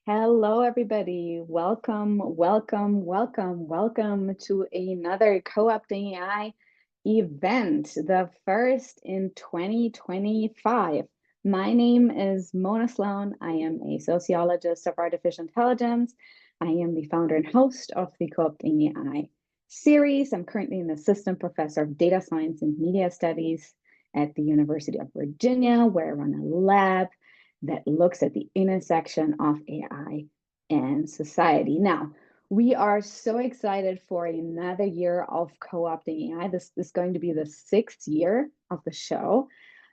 Hello, everybody. Welcome to another Co-opting AI event, the first in 2025. My name is Mona Sloane. I am a sociologist of artificial intelligence. I am the founder and host of the Co-opting AI series. I'm currently an assistant professor of data science and media studies at the University of Virginia, where I run a lab that looks at the intersection of AI and society. Now, we are so excited for another year of co-opting AI. This is going to be the sixth year of the show.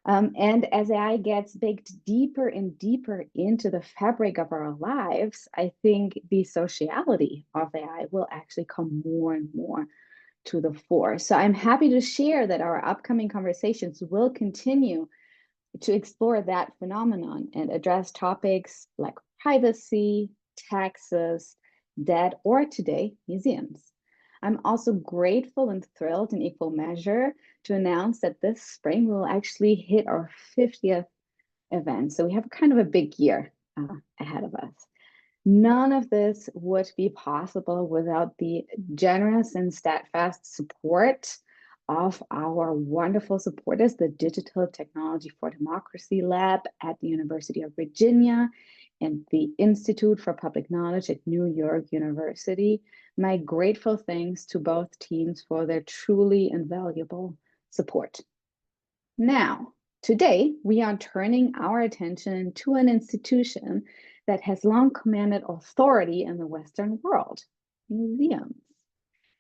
And as AI gets baked deeper and deeper into the fabric of our lives, I think the sociality of AI will actually come more and more to the fore. So I'm happy to share that our upcoming conversations will continue to explore that phenomenon and address topics like privacy, taxes, debt, or today, museums. I'm also grateful and thrilled in equal measure to announce that this spring we'll actually hit our 50th event. So we have kind of a big year ahead of us. None of this would be possible without the generous and steadfast support of our wonderful supporters, the Digital Technology for Democracy Lab at the University of Virginia and the Institute for Public Knowledge at New York University. My grateful thanks to both teams for their truly invaluable support. Now, today, we are turning our attention to an institution that has long commanded authority in the Western world, museums.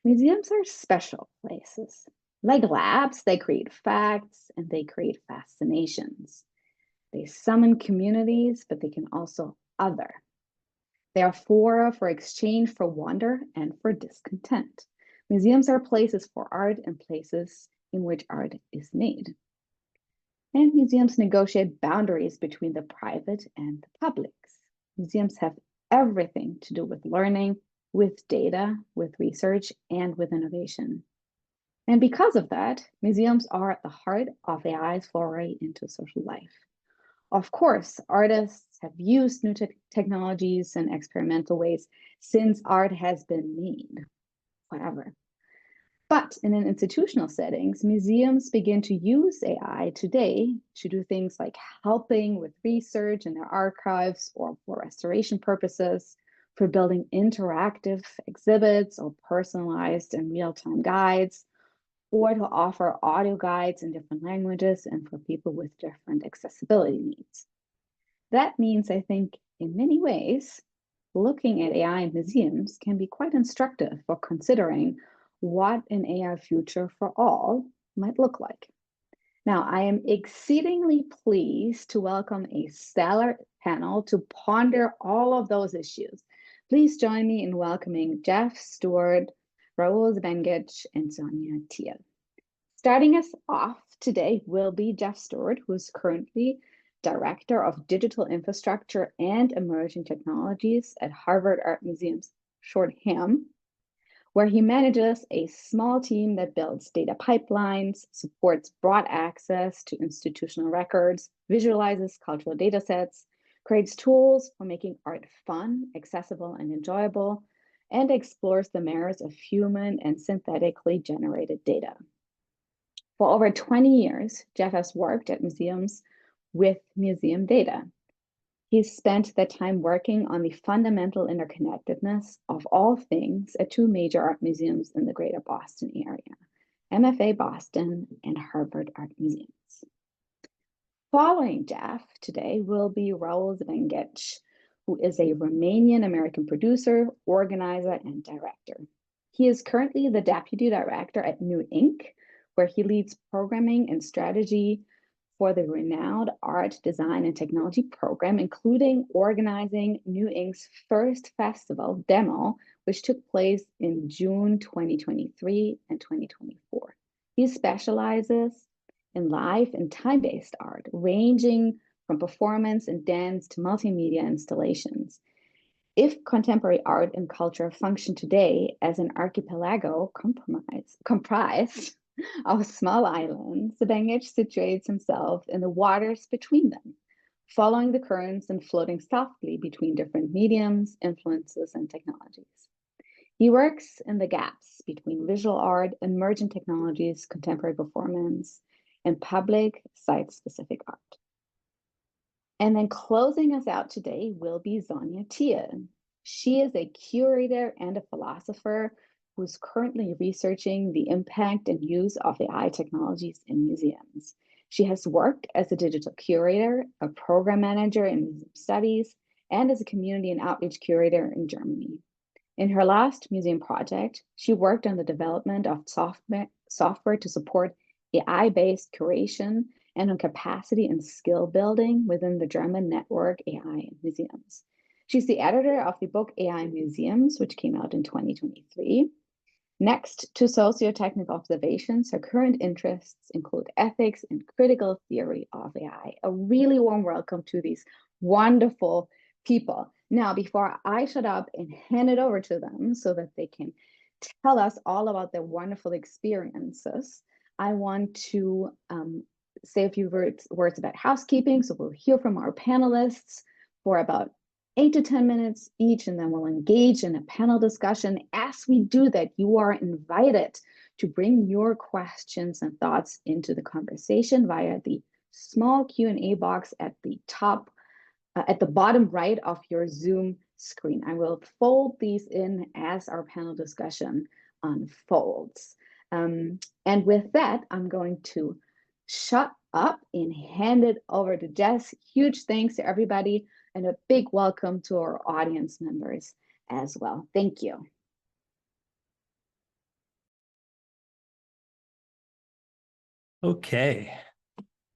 Museums are special places. Like labs, they create facts and they create fascinations. They summon communities, but they can also other. They are fora for exchange, for wonder, and for discontent. Museums are places for art and places in which art is made. And museums negotiate boundaries between the private and the public. Museums have everything to do with learning, with data, with research, and with innovation. And because of that, museums are at the heart of AI's foray into social life. Of course, artists have used new technologies and experimental ways since art has been made, forever. But in an institutional settings, museums begin to use AI today to do things like helping with research in their archives or for restoration purposes, for building interactive exhibits or personalized and real-time guides, or to offer audio guides in different languages and for people with different accessibility needs. That means, I think, in many ways, looking at AI in museums can be quite instructive for considering what an AI future for all might look like. Now, I am exceedingly pleased to welcome a stellar panel to ponder all of those issues. Please join me in welcoming Jeff Steward, Raul Zbengheci, and Sonja Thiel. Starting us off today will be Jeff Steward, who is currently Director of Digital Infrastructure and Emerging Technologies at Harvard Art Museums, short HAM, where he manages a small team that builds data pipelines, supports broad access to institutional records, visualizes cultural data sets, creates tools for making art fun, accessible, and enjoyable, and explores the merits of human and synthetically generated data. For over 20 years, Jeff has worked at museums with museum data. He's spent that time working on the fundamental interconnectedness of all things at two major art museums in the greater Boston area, MFA Boston and Harvard Art Museums. Following Jeff today will be Raul Zbengheci, who is a Romanian-American producer, organizer, and director. He is currently the deputy director at New Inc., where he leads programming and strategy for the renowned art, design, and technology program, including organizing New Inc.'s first festival, Demo, which took place in June 2023 and 2024. He specializes in live and time-based art, ranging from performance and dance to multimedia installations. If contemporary art and culture function today as an archipelago comprised of small islands, Zbengheci situates himself in the waters between them, following the currents and floating softly between different mediums, influences, and technologies. He works in the gaps between visual art, emergent technologies, contemporary performance, and public site-specific art. And then closing us out today will be Sonja Thiel. She is a curator and a philosopher who's currently researching the impact and use of AI technologies in museums. She has worked as a digital curator, a program manager in museum studies, and as a community and outreach curator in Germany. In her last museum project, she worked on the development of software to support AI-based curation and on capacity and skill building within the German network AI Museums. She's the editor of the book AI Museums, which came out in 2023. Next to socio-technical observations, her current interests include ethics and critical theory of AI. A really warm welcome to these wonderful people. Now, before I shut up and hand it over to them so that they can tell us all about their wonderful experiences, I want to say a few words about housekeeping. So we'll hear from our panelists for about 8 to 10 minutes each, and then we'll engage in a panel discussion. As we do that, you are invited to bring your questions and thoughts into the conversation via the small Q&A box at the top, at the bottom right of your Zoom screen. I will fold these in as our panel discussion unfolds. And with that, I'm going to shut up and hand it over to Jess. Huge thanks to everybody and a big welcome to our audience members as well. Thank you. Okay.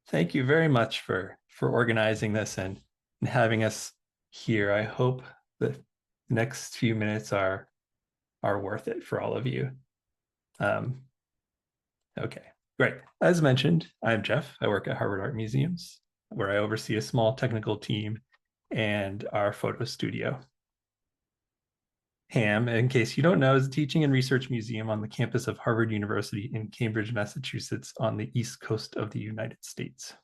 Thank you very much for organizing this and having us here. I hope the next few minutes are worth it for all of you. Okay, great. As mentioned, I'm Jeff. I work at Harvard Art Museums, where I oversee a small technical team and our photo studio. HAM, in case you don't know, is a teaching and research museum on the campus of Harvard University in Cambridge, Massachusetts, on the East Coast of the United States.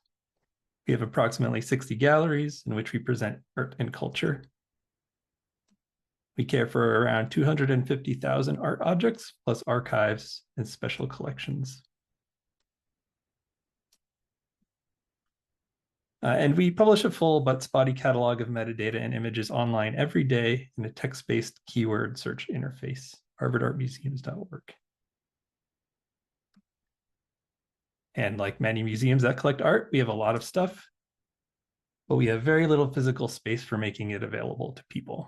We have approximately 60 galleries in which we present art and culture. We care for around 250,000 art objects, plus archives and special collections. And we publish a full but spotty catalog of metadata and images online every day in a text-based keyword search interface, harvardartmuseums.org. And like many museums that collect art, we have a lot of stuff, but we have very little physical space for making it available to people.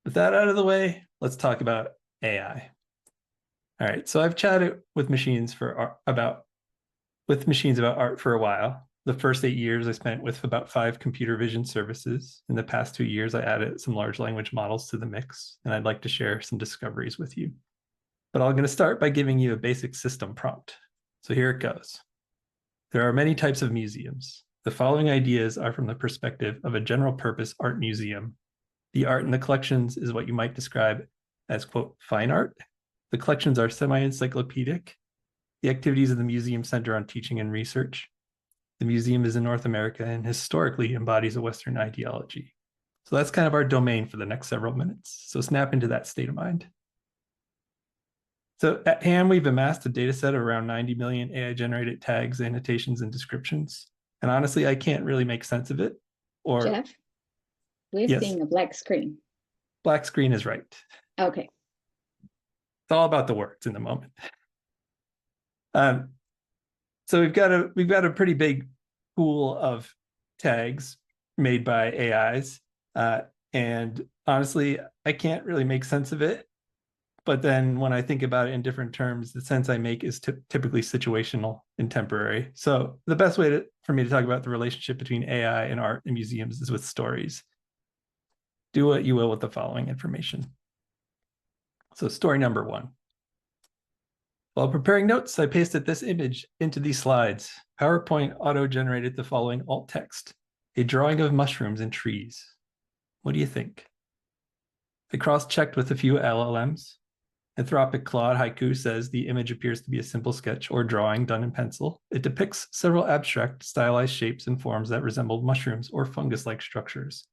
With that out of the way, let's talk about AI. All right, so I've chatted with machines about art for a while. The first 8 years I spent with about 5 computer vision services. In the past 2 years, I added some large language models to the mix, and I'd like to share some discoveries with you. But I'm going to start by giving you a basic system prompt. So here it goes. There are many types of museums. The following ideas are from the perspective of a general purpose art museum. The art in the collections is what you might describe as, quote, fine art. The collections are semi-encyclopedic. The activities of the museum center on teaching and research. The museum is in North America and historically embodies a Western ideology. So that's kind of our domain for the next several minutes. So snap into that state of mind. So at HAM, we've amassed a data set of around 90 million AI-generated tags, annotations, and descriptions. And honestly, I can't really make sense of it. Or Jeff, we're yes, seeing a black screen. Black screen is right. Okay. It's all about the words in the moment. So we've got a pretty big pool of tags made by AIs. And honestly, I can't really make sense of it. But then when I think about it in different terms, the sense I make is typically situational and temporary. So the best way for me to talk about the relationship between AI and art and museums is with stories. Do what you will with the following information. So story number 1. While preparing notes, I pasted this image into these slides. PowerPoint auto-generated the following alt text, a drawing of mushrooms and trees. What do you think? I cross-checked with a few LLMs. Anthropic Claude Haiku says the image appears to be a simple sketch or drawing done in pencil. It depicts several abstract, stylized shapes and forms that resemble mushrooms or fungus-like structures.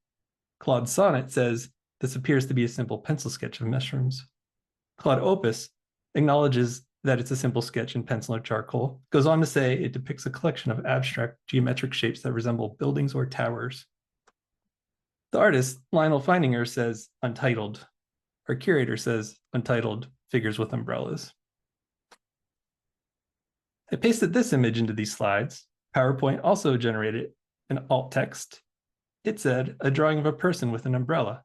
Claude Sonnet says this appears to be a simple pencil sketch of mushrooms. Claude Opus acknowledges that it's a simple sketch in pencil or charcoal, goes on to say it depicts a collection of abstract geometric shapes that resemble buildings or towers. The artist, Lionel Feininger, says untitled. Our curator says untitled figures with umbrellas. I pasted this image into these slides. PowerPoint also generated an alt text. It said, a drawing of a person with an umbrella.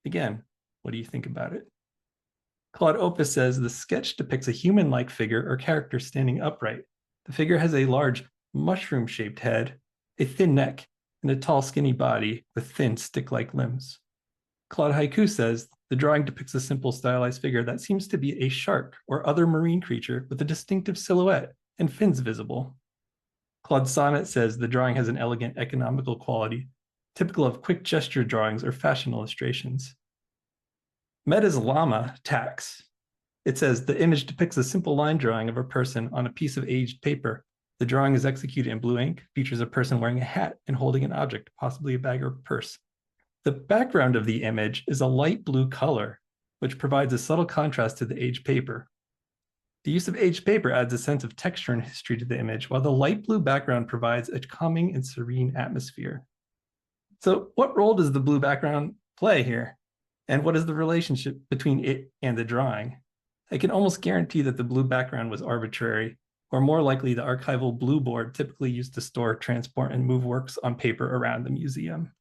Again, what do you think about it? Claude Opus says the sketch depicts a human-like figure or character standing upright. The figure has a large mushroom-shaped head, a thin neck, and a tall, skinny body with thin, stick-like limbs. Claude Haiku says the drawing depicts a simple, stylized figure that seems to be a shark or other marine creature with a distinctive silhouette and fins visible. Claude Sonnet says the drawing has an elegant, economical quality, typical of quick gesture drawings or fashion illustrations. Meta's Llama tax. It says the image depicts a simple line drawing of a person on a piece of aged paper. The drawing is executed in blue ink, features a person wearing a hat and holding an object, possibly a bag or purse. The background of the image is a light blue color, which provides a subtle contrast to the aged paper. The use of aged paper adds a sense of texture and history to the image, while the light blue background provides a calming and serene atmosphere. So what role does the blue background play here? And what is the relationship between it and the drawing? I can almost guarantee that the blue background was arbitrary, or more likely the archival blue board typically used to store, transport, and move works on paper around the museum.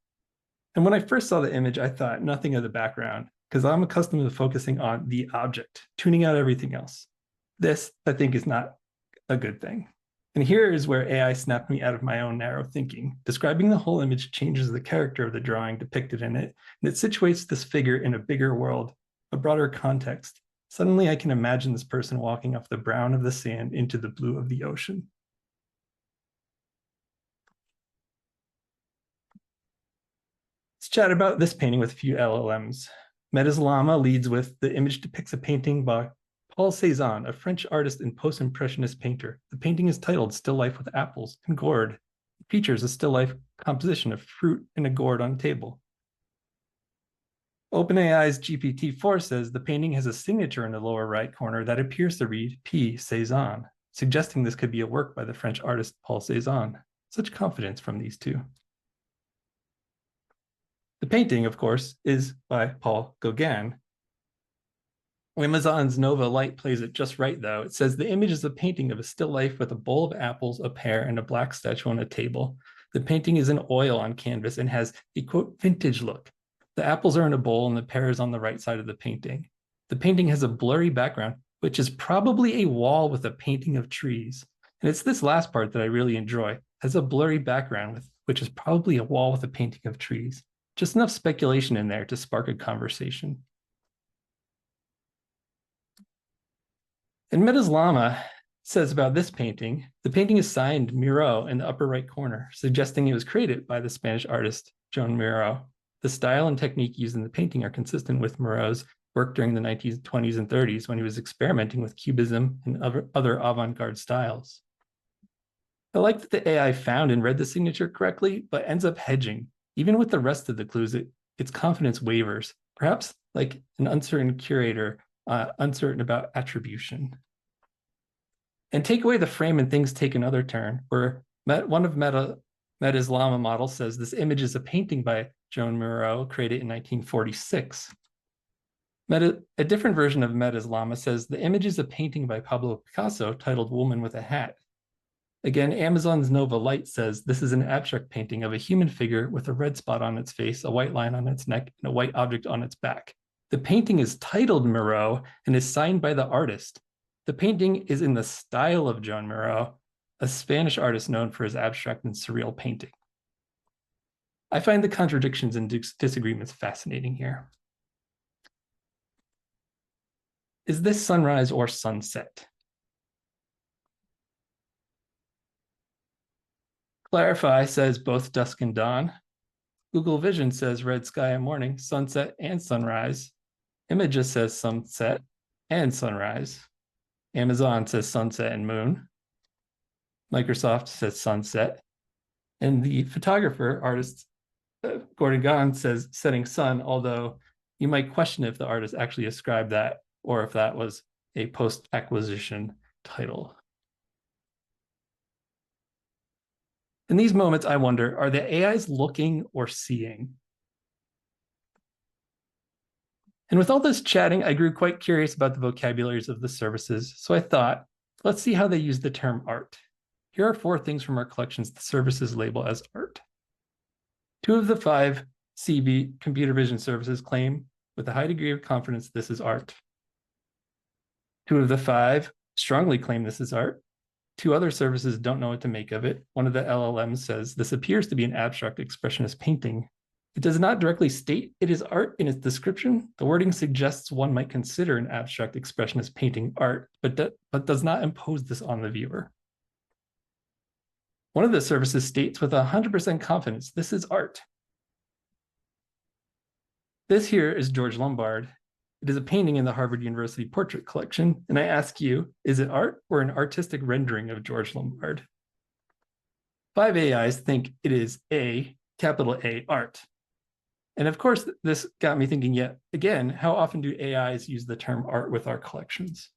And when I first saw the image, I thought nothing of the background, because I'm accustomed to focusing on the object, tuning out everything else. This, I think, is not a good thing. And here is where AI snapped me out of my own narrow thinking. Describing the whole image changes the character of the drawing depicted in it, and it situates this figure in a bigger world, a broader context. Suddenly, I can imagine this person walking off the brown of the sand into the blue of the ocean. Let's chat about this painting with a few LLMs. Meta's Llama leads with the image depicts a painting by Paul Cézanne, a French artist and post-impressionist painter. The painting is titled Still Life with Apples and Gourd. It features a still life composition of fruit and a gourd on a table. OpenAI's GPT-4 says the painting has a signature in the lower right corner that appears to read P. Cézanne, suggesting this could be a work by the French artist Paul Cézanne. Such confidence from these two. The painting, of course, is by Paul Gauguin. Amazon's Nova Light plays it just right, though. It says the image is a painting of a still life with a bowl of apples, a pear, and a black statue on a table. The painting is in oil on canvas and has a, quote, vintage look. The apples are in a bowl and the pear is on the right side of the painting. The painting has a blurry background, which is probably a wall with a painting of trees. And it's this last part that I really enjoy. It has a blurry background, which is probably a wall with a painting of trees. Just enough speculation in there to spark a conversation. And Meta's Llama says about this painting, the painting is signed Miro in the upper right corner, suggesting it was created by the Spanish artist Joan Miró. The style and technique used in the painting are consistent with Miro's work during the 1920s and 30s when he was experimenting with Cubism and other avant-garde styles. I like that the AI found and read the signature correctly, but ends up hedging. Even with the rest of the clues, its confidence wavers, perhaps like an uncertain curator, uncertain about attribution. And take away the frame and things take another turn, where one of Meta's Llama models says this image is a painting by Joan Miró created in 1946. A different version of Meta's Llama says the image is a painting by Pablo Picasso titled Woman with a Hat. Again, Amazon's Nova Light says this is an abstract painting of a human figure with a red spot on its face, a white line on its neck, and a white object on its back. The painting is titled Miró and is signed by the artist. The painting is in the style of Joan Miró, a Spanish artist known for his abstract and surreal painting. I find the contradictions and disagreements fascinating here. Is this sunrise or sunset? Clarify says both dusk and dawn. Google Vision says red sky and morning, sunset and sunrise. Images says sunset. and sunrise. Amazon says sunset and moon. Microsoft says sunset. And the photographer, artist Gordon Gahn says setting sun, although you might question if the artist actually ascribed that or if that was a post-acquisition title. In these moments, I wonder, are the AIs looking or seeing? And with all this chatting, I grew quite curious about the vocabularies of the services, so I thought, let's see how they use the term art. Here are 4 things from our collections the services label as art. 2 of the 5 CB computer vision services claim with a high degree of confidence this is art. 2 of the 5 strongly claim this is art. 2 other services don't know what to make of it. One of the LLMs says this appears to be an abstract expressionist painting. It does not directly state it is art in its description. The wording suggests one might consider an abstract expressionist painting art, but does not impose this on the viewer. One of the services states with 100% confidence, this is art. This here is George Lombard. It is a painting in the Harvard University Portrait Collection, and I ask you, is it art or an artistic rendering of George Lombard? 5 AIs think it is A, capital A, art. And of course, this got me thinking yet again, how often do AIs use the term art with our collections?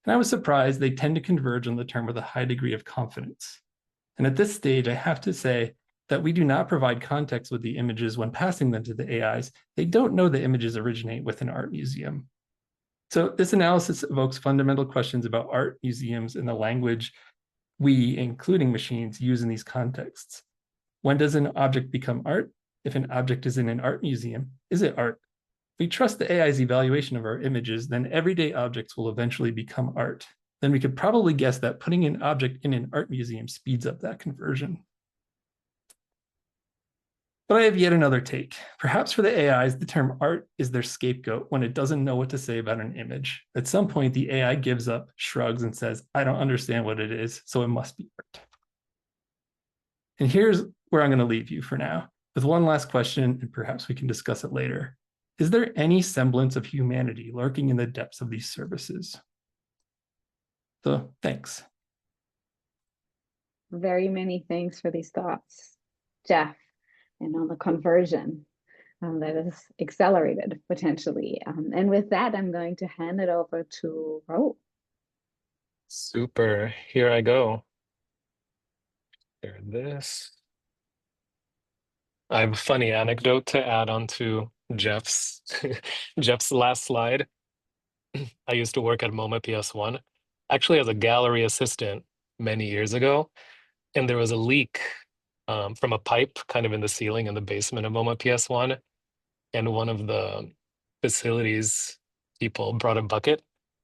And I was surprised they tend to converge on the term with a high degree of confidence. And at this stage, I have to say that we do not provide context with the images when passing them to the AIs. They don't know the images originate with an art museum. So this analysis evokes fundamental questions about art museums and the language we, including machines, use in these contexts. When does an object become art? If an object is in an art museum, is it art? If we trust the AI's evaluation of our images, then everyday objects will eventually become art. Then we could probably guess that putting an object in an art museum speeds up that conversion. But I have yet another take. Perhaps for the AIs, the term art is their scapegoat when it doesn't know what to say about an image. At some point, the AI gives up, shrugs, and says, I don't understand what it is, so it must be art. And here's where I'm going to leave you for now, with one last question, and perhaps we can discuss it later. Is there any semblance of humanity lurking in the depths of these services? So, thanks. Very many thanks for these thoughts, Jeff, and on the conversion that is accelerated potentially. And with that, I'm going to hand it over to Raul. Super. Here I go. Share this. I have a funny anecdote to add on to Jeff's Jeff's last slide. I used to work at MoMA PS1, actually as a gallery assistant many years ago, and there was a leak from a pipe kind of in the ceiling in the basement of MoMA PS1, and one of the facilities people brought a bucket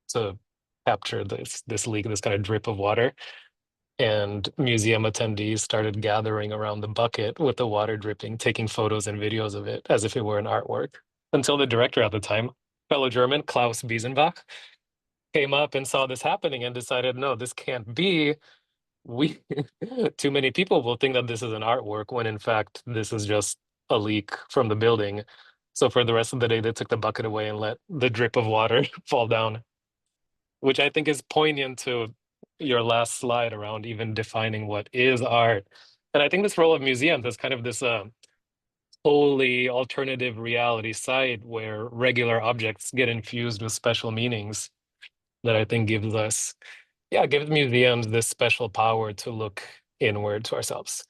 to capture this leak, this kind of drip of water. And museum attendees started gathering around the bucket with the water dripping, taking photos and videos of it as if it were an artwork. Until the director at the time, fellow German, Klaus Biesenbach, came up and saw this happening and decided, no, this can't be. Too many people will think that this is an artwork when in fact this is just a leak from the building. So for the rest of the day, they took the bucket away and let the drip of water fall down, which I think is poignant to your last slide around even defining what is art. And I think this role of museums is kind of this wholly alternative reality site where regular objects get infused with special meanings that I think gives museums this special power to look inward to ourselves.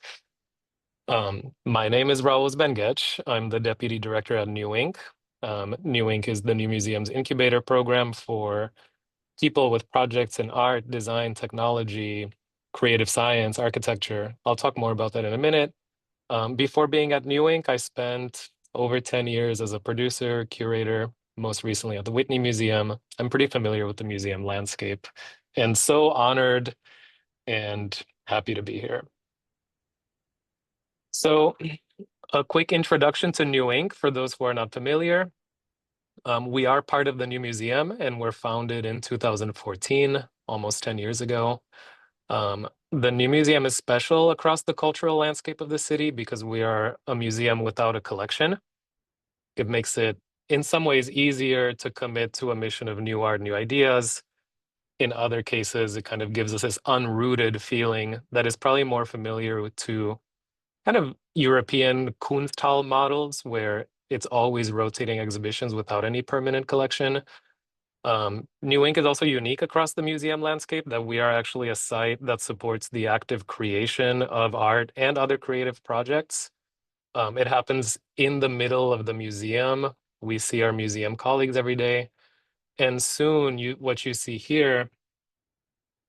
My name is Raul Zbengheci. I'm the deputy director at New Ink. New Ink is the New Museums incubator program for people with projects in art, design, technology, creative science, architecture. I'll talk more about that in a minute. Before being at New Ink, I spent over 10 years as a producer, curator, most recently at the Whitney Museum. I'm pretty familiar with the museum landscape and so honored and happy to be here. So a quick introduction to New Ink for those who are not familiar. We are part of the New Museum and we're founded in 2014, almost 10 years ago. The New Museum is special across the cultural landscape of the city because we are a museum without a collection. It makes it in some ways easier to commit to a mission of new art, new ideas. In other cases, it kind of gives us this unrooted feeling that is probably more familiar to kind of European Kunsthal models, where it's always rotating exhibitions without any permanent collection. New Ink is also unique across the museum landscape, that we are actually a site that supports the active creation of art and other creative projects. It happens in the middle of the museum. We see our museum colleagues every day. And soon, what you see here,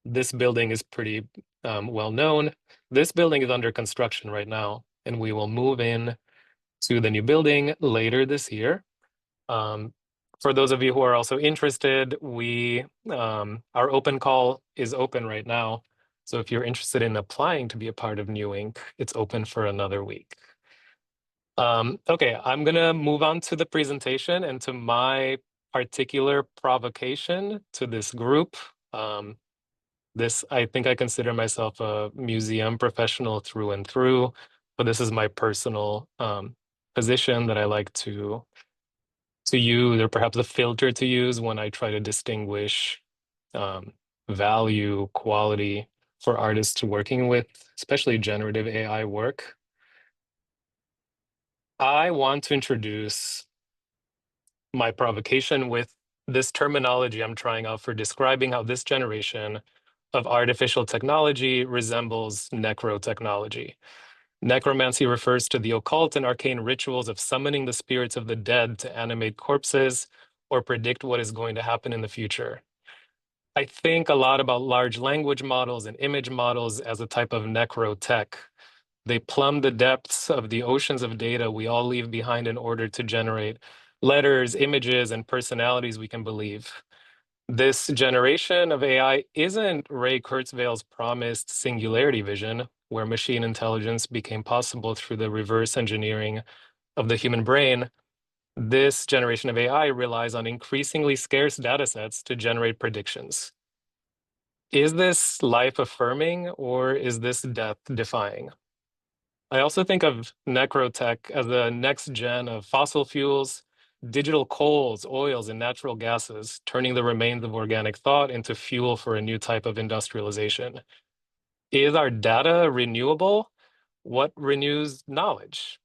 this building is pretty well known. This building is under construction right now, and we will move in to the new building later this year. For those of you who are also interested, our open call is open right now. So if you're interested in applying to be a part of New Ink, it's open for another week. Okay, I'm gonna move on to the presentation and to my particular provocation to this group. I think I consider myself a museum professional through and through, but this is my personal position that I like to use, or perhaps a filter to use when I try to distinguish value, quality for artists working with, especially generative AI work. I want to introduce my provocation with this terminology I'm trying out for describing how this generation of artificial technology resembles necrotechnology. Necromancy refers to the occult and arcane rituals of summoning the spirits of the dead to animate corpses or predict what is going to happen in the future. I think a lot about large language models and image models as a type of necrotech. They plumb the depths of the oceans of data we all leave behind in order to generate letters, images, and personalities we can believe. This generation of AI isn't Ray Kurzweil's promised singularity vision, where machine intelligence became possible through the reverse engineering of the human brain. This generation of AI relies on increasingly scarce data sets to generate predictions. Is this life affirming, or is this death defying? I also think of necrotech as the next gen of fossil fuels, digital coals, oils, and natural gases, turning the remains of organic thought into fuel for a new type of industrialization. Is our data renewable? What renews knowledge?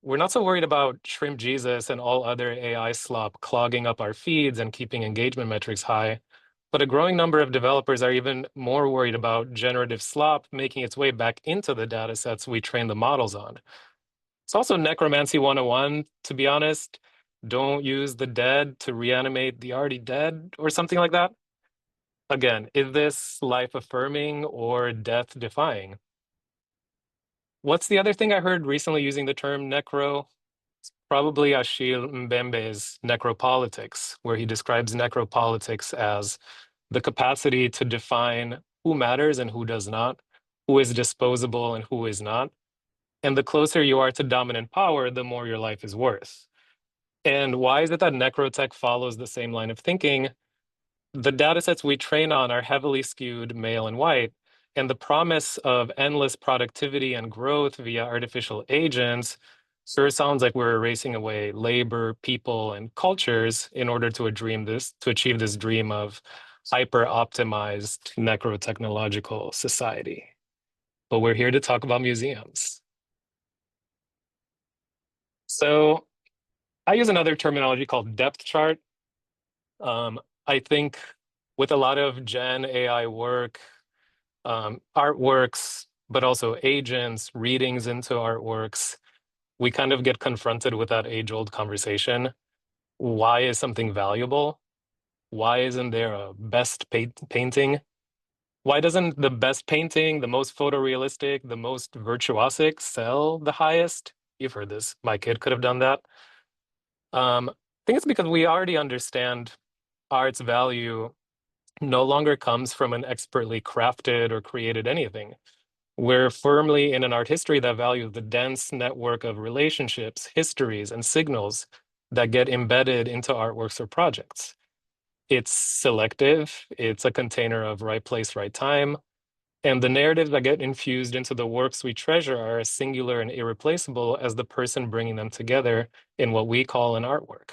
We're not so worried about Shrimp Jesus and all other AI slop clogging up our feeds and keeping engagement metrics high, but a growing number of developers are even more worried about generative slop making its way back into the data sets we train the models on. It's also necromancy 101, to be honest. Don't use the dead to reanimate the already dead or something like that. Again, is this life affirming or death defying? What's the other thing I heard recently using the term necro? It's probably Achille Mbembe's Necropolitics, where he describes necropolitics as the capacity to define who matters and who does not, who is disposable and who is not. And the closer you are to dominant power, the more your life is worth. And why is it that necrotech follows the same line of thinking? The data sets we train on are heavily skewed male and white, and the promise of endless productivity and growth via artificial agents sure sounds like we're erasing away labor, people, and cultures in order to achieve this dream of hyper-optimized necrotechnological society. But we're here to talk about museums. So I use another terminology called depth chart. I think with a lot of Gen AI work, artworks, but also agents, readings into artworks, we kind of get confronted with that age-old conversation. Why is something valuable? Why isn't there a best painting? Why doesn't the best painting, the most photorealistic, the most virtuosic sell the highest? You've heard this. My kid could have done that. I think it's because we already understand art's value no longer comes from an expertly crafted or created anything. We're firmly in an art history that values the dense network of relationships, histories, and signals that get embedded into artworks or projects. It's selective, it's a container of right place, right time, and the narratives that get infused into the works we treasure are as singular and irreplaceable as the person bringing them together in what we call an artwork.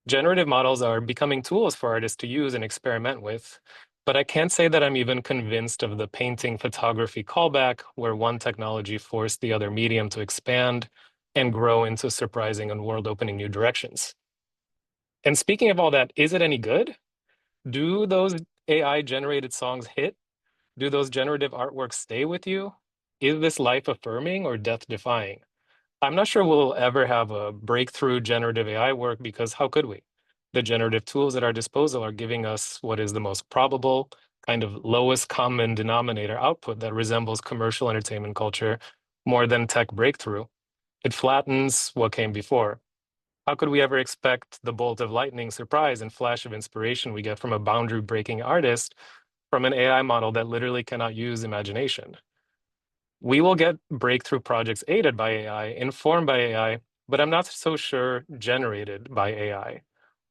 Generative models are becoming tools for artists to use and experiment with, but I can't say that I'm even convinced of the painting photography callback where one technology forced the other medium to expand and grow into surprising and world-opening new directions. And speaking of all that, is it any good? Do those AI-generated songs hit? Do those generative artworks stay with you? Is this life-affirming or death-defying? I'm not sure we'll ever have a breakthrough generative AI work because how could we? The generative tools at our disposal are giving us what is the most probable, kind of lowest common denominator output that resembles commercial entertainment culture more than tech breakthrough. It flattens what came before. How could we ever expect the bolt of lightning surprise and flash of inspiration we get from a boundary-breaking artist from an AI model that literally cannot use imagination? We will get breakthrough projects aided by AI, informed by AI, but I'm not so sure generated by AI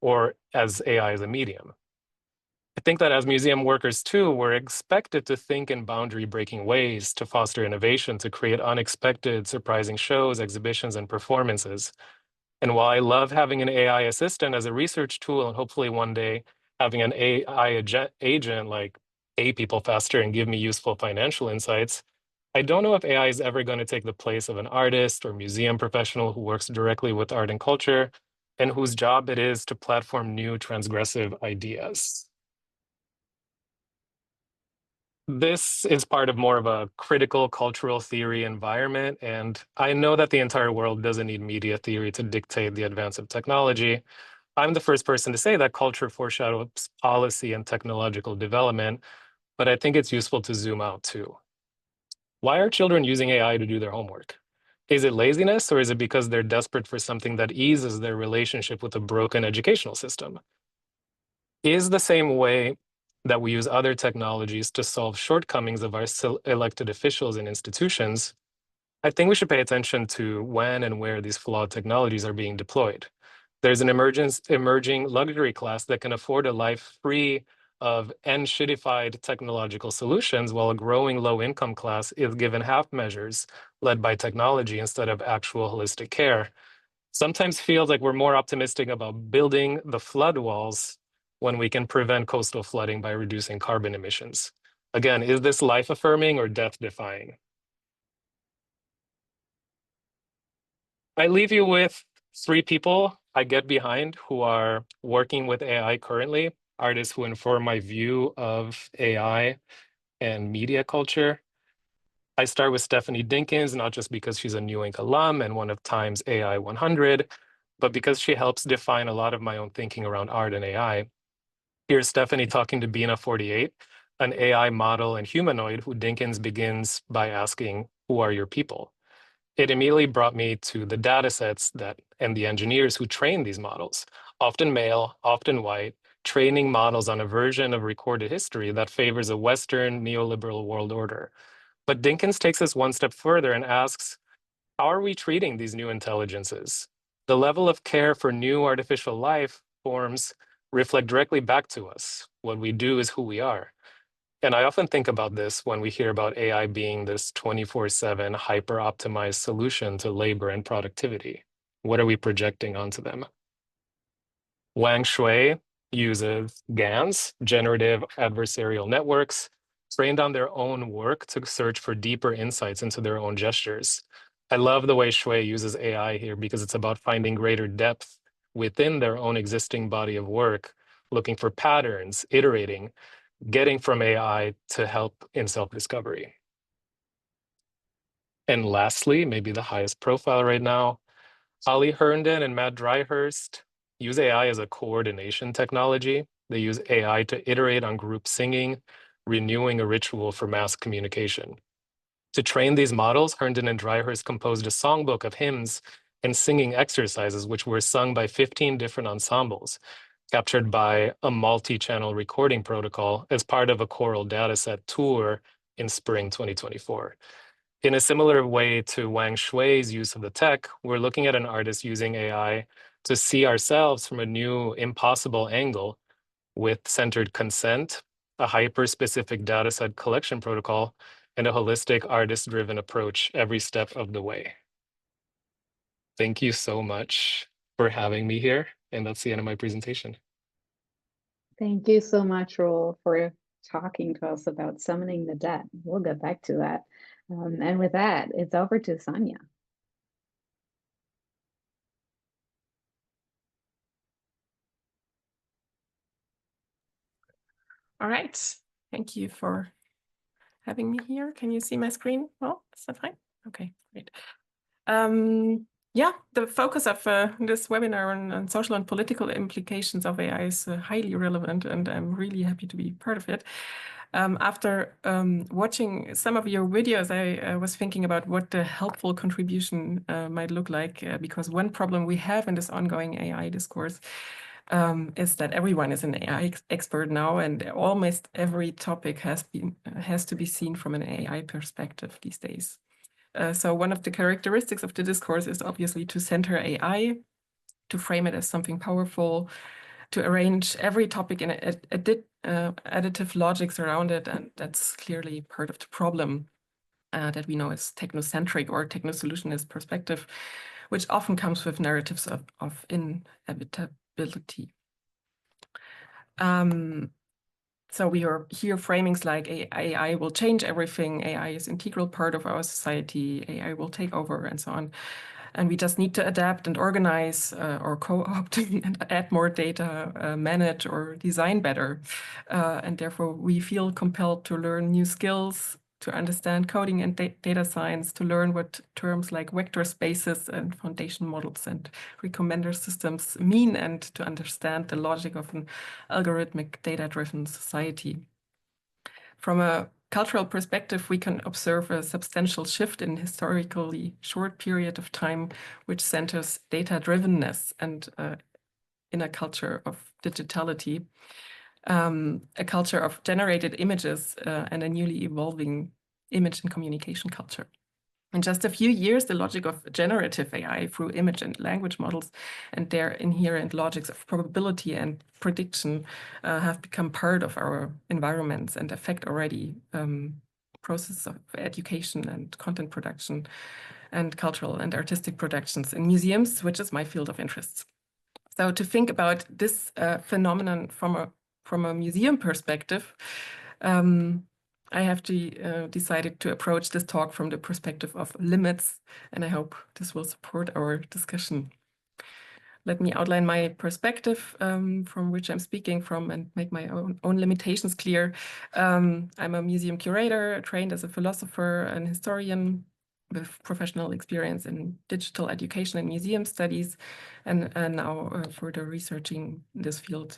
or as AI as a medium. I think that as museum workers too, we're expected to think in boundary-breaking ways to foster innovation, to create unexpected, surprising shows, exhibitions, and performances. And while I love having an AI assistant as a research tool and hopefully one day having an AI agent like pay people faster and give me useful financial insights, I don't know if AI is ever going to take the place of an artist or museum professional who works directly with art and culture and whose job it is to platform new transgressive ideas. This is part of more of a critical cultural theory environment, and I know that the entire world doesn't need media theory to dictate the advance of technology. I'm the first person to say that culture foreshadows policy and technological development, but I think it's useful to zoom out too. Why are children using AI to do their homework? Is it laziness, or is it because they're desperate for something that eases their relationship with a broken educational system? Is the same way that we use other technologies to solve shortcomings of our elected officials and institutions, I think we should pay attention to when and where these flawed technologies are being deployed. There's an emerging luxury class that can afford a life free of shittified technological solutions, while a growing low-income class is given half measures led by technology instead of actual holistic care. Sometimes feels like we're more optimistic about building the flood walls when we can prevent coastal flooding by reducing carbon emissions. Again, is this life-affirming or death-defying? I leave you with 3 people I get behind who are working with AI currently, artists who inform my view of AI and media culture. I start with Stephanie Dinkins, not just because she's a New Ink alum and one of Time's AI 100, but because she helps define a lot of my own thinking around art and AI. Here's Stephanie talking to Bina48, an AI model and humanoid who Dinkins begins by asking, "Who are your people?" It immediately brought me to the data sets and the engineers who train these models, often male, often white, training models on a version of recorded history that favors a Western neoliberal world order. But Dinkins takes us one step further and asks, how are we treating these new intelligences? The level of care for new artificial life forms reflect directly back to us. What we do is who we are. And I often think about this when we hear about AI being this 24/7 hyper-optimized solution to labor and productivity. What are we projecting onto them? Wang Shui uses GANs, generative adversarial networks, trained on their own work to search for deeper insights into their own gestures. I love the way Shui uses AI here because it's about finding greater depth within their own existing body of work, looking for patterns, iterating, getting from AI to help in self-discovery. And lastly, maybe the highest profile right now, Holly Herndon and Matt Dryhurst use AI as a coordination technology. They use AI to iterate on group singing, renewing a ritual for mass communication. To train these models, Herndon and Dryhurst composed a songbook of hymns and singing exercises, which were sung by 15 different ensembles, captured by a multi-channel recording protocol as part of a choral dataset tour in spring 2024. In a similar way to Wang Shui's use of the tech, we're looking at an artist using AI to see ourselves from a new impossible angle with centered consent, a hyper-specific dataset collection protocol, and a holistic artist-driven approach every step of the way. Thank you so much for having me here. And that's the end of my presentation. Thank you so much, Raul, for talking to us about summoning the dead. We'll get back to that. And with that, it's over to Sonja. All right. Thank you for having me here. Can you see my screen? Well, is that fine? Okay, great. Yeah, the focus of this webinar on social and political implications of AI is highly relevant, and I'm really happy to be part of it. After watching some of your videos, I was thinking about what the helpful contribution might look like, because one problem we have in this ongoing AI discourse is that everyone is an AI expert now, and almost every topic has to be seen from an AI perspective these days. So one of the characteristics of the discourse is obviously to center AI, to frame it as something powerful, to arrange every topic in additive logics around it, and that's clearly part of the problem that we know is technocentric or technosolutionist perspective, which often comes with narratives of inevitability. So we hear framings like AI will change everything, AI is an integral part of our society, AI will take over, and so on. And we just need to adapt and organize or co-opt and add more data, manage or design better. And therefore, we feel compelled to learn new skills, to understand coding and data science, to learn what terms like vector spaces and foundation models and recommender systems mean, and to understand the logic of an algorithmic data-driven society. From a cultural perspective, we can observe a substantial shift in historically short period of time, which centers data-drivenness and in a culture of digitality, a culture of generated images and a newly evolving image and communication culture. In just a few years, the logic of generative AI through image and language models and their inherent logics of probability and prediction have become part of our environments and affect already process of education and content production and cultural and artistic productions in museums, which is my field of interest. So to think about this phenomenon from a museum perspective, I have decided to approach this talk from the perspective of limits, and I hope this will support our discussion. Let me outline my perspective from which I'm speaking from and make my own limitations clear. I'm a museum curator, trained as a philosopher and historian with professional experience in digital education and museum studies, and now further researching this field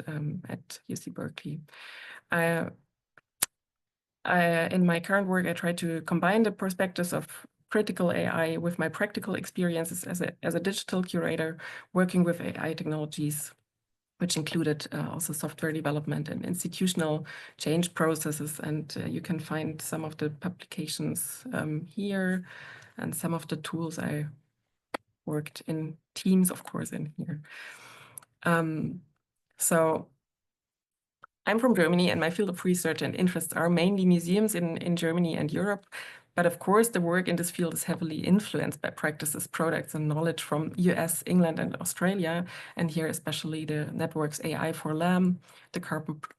at UC Berkeley. In my current work, I try to combine the perspectives of critical AI with my practical experiences as a digital curator working with AI technologies, which included also software development and institutional change processes. And you can find some of the publications here and some of the tools I worked in teams, of course, in here. So I'm from Germany, and my field of research and interests are mainly museums in Germany and Europe. But of course, the work in this field is heavily influenced by practices, products, and knowledge from US, England, and Australia. And here, especially the networks AI for LAM, the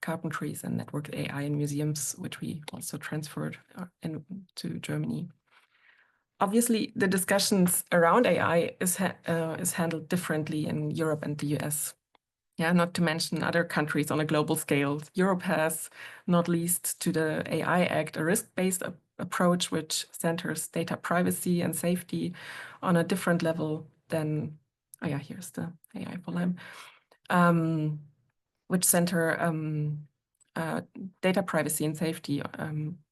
carpentries, and network AI in museums, which we also transferred to Germany. Obviously, the discussions around AI is handled differently in Europe and the US. Yeah, not to mention other countries on a global scale. Europe has, not least to the AI Act, a risk-based approach which centers data privacy and safety on a different level than, oh yeah, here's the AI for LAM, which center data privacy and safety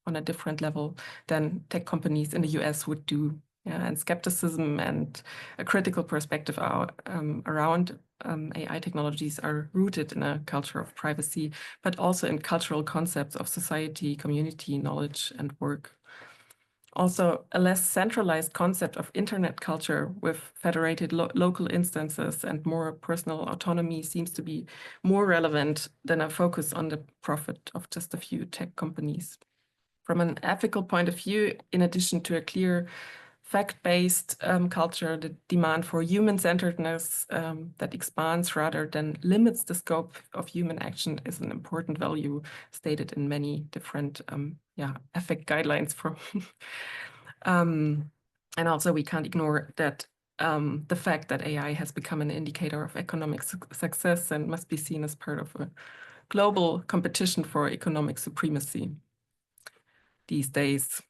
on a different level than tech companies in the US would do. Yeah, and skepticism and a critical perspective around AI technologies are rooted in a culture of privacy, but also in cultural concepts of society, community, knowledge, and work. Also, a less centralized concept of internet culture with federated local instances and more personal autonomy seems to be more relevant than a focus on the profit of just a few tech companies. From an ethical point of view, in addition to a clear fact-based culture, the demand for human-centeredness that expands rather than limits the scope of human action is an important value stated in many different ethic guidelines. And also we can't ignore that the fact that AI has become an indicator of economic success and must be seen as part of a global competition for economic supremacy these days.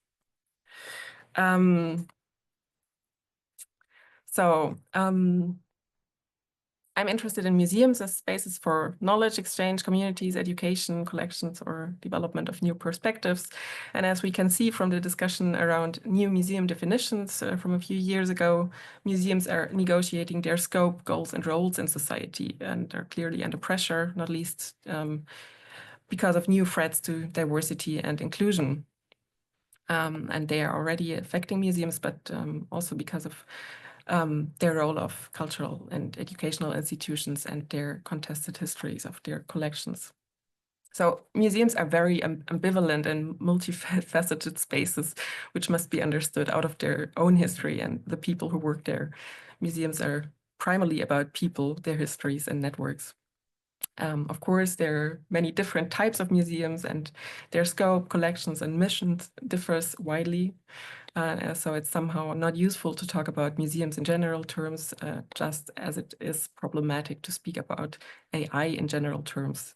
I'm interested in museums as spaces for knowledge exchange, communities, education, collections, or development of new perspectives. And as we can see from the discussion around new museum definitions from a few years ago, museums are negotiating their scope, goals, and roles in society, and are clearly under pressure, not least because of new threats to diversity and inclusion. And they are already affecting museums, but also because of their role of cultural and educational institutions and their contested histories of their collections. So museums are very ambivalent and multifaceted spaces, which must be understood out of their own history and the people who work there. Museums are primarily about people, their histories, and networks. Of course, there are many different types of museums, and their scope, collections, and missions differs widely. So it's somehow not useful to talk about museums in general terms, just as it is problematic to speak about AI in general terms.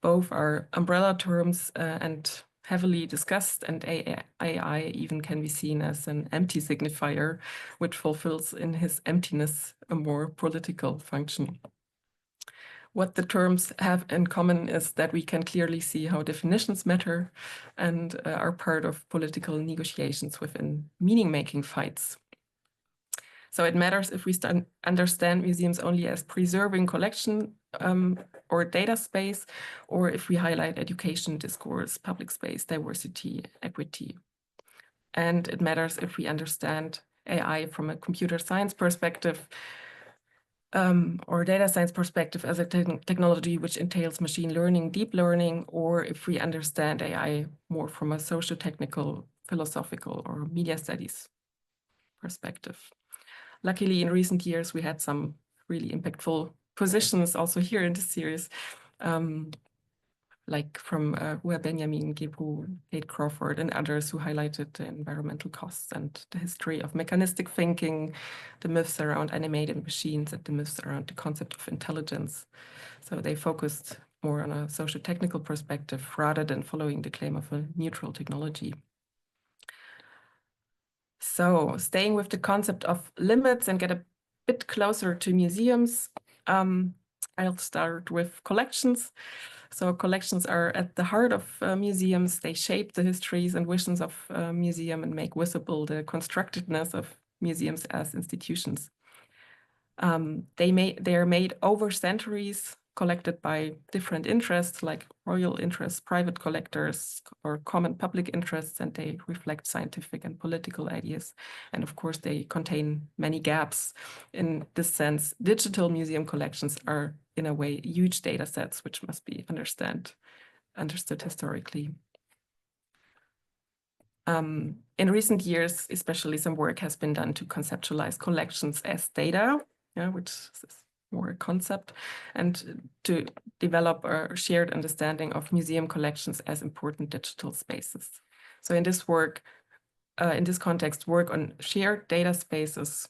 Both are umbrella terms and heavily discussed, and AI even can be seen as an empty signifier, which fulfills in his emptiness a more political function. What the terms have in common is that we can clearly see how definitions matter and are part of political negotiations within meaning-making fights. So it matters if we understand museums only as preserving collection or data space, or if we highlight education, discourse, public space, diversity, equity. And it matters if we understand AI from a computer science perspective, or data science perspective as a technology which entails machine learning, deep learning, or if we understand AI more from a socio-technical, philosophical, or media studies perspective. Luckily, in recent years, we had some really impactful positions also here in this series, like from Hua Benjamin, Gebru, Kate Crawford, and others who highlighted the environmental costs and the history of mechanistic thinking, the myths around animated machines, and the myths around the concept of intelligence. So they focused more on a socio-technical perspective rather than following the claim of a neutral technology. So staying with the concept of limits and get a bit closer to museums, I'll start with collections. So collections are at the heart of museums. They shape the histories and visions of museum and make visible the constructedness of museums as institutions. They are made over centuries, collected by different interests like royal interests, private collectors, or common public interests, and they reflect scientific and political ideas. And of course, they contain many gaps. In this sense, digital museum collections are, in a way, huge data sets, which must be understood historically. In recent years, especially, some work has been done to conceptualize collections as data, which is more a concept, and to develop a shared understanding of museum collections as important digital spaces. So in this work, in this context, work on shared data spaces.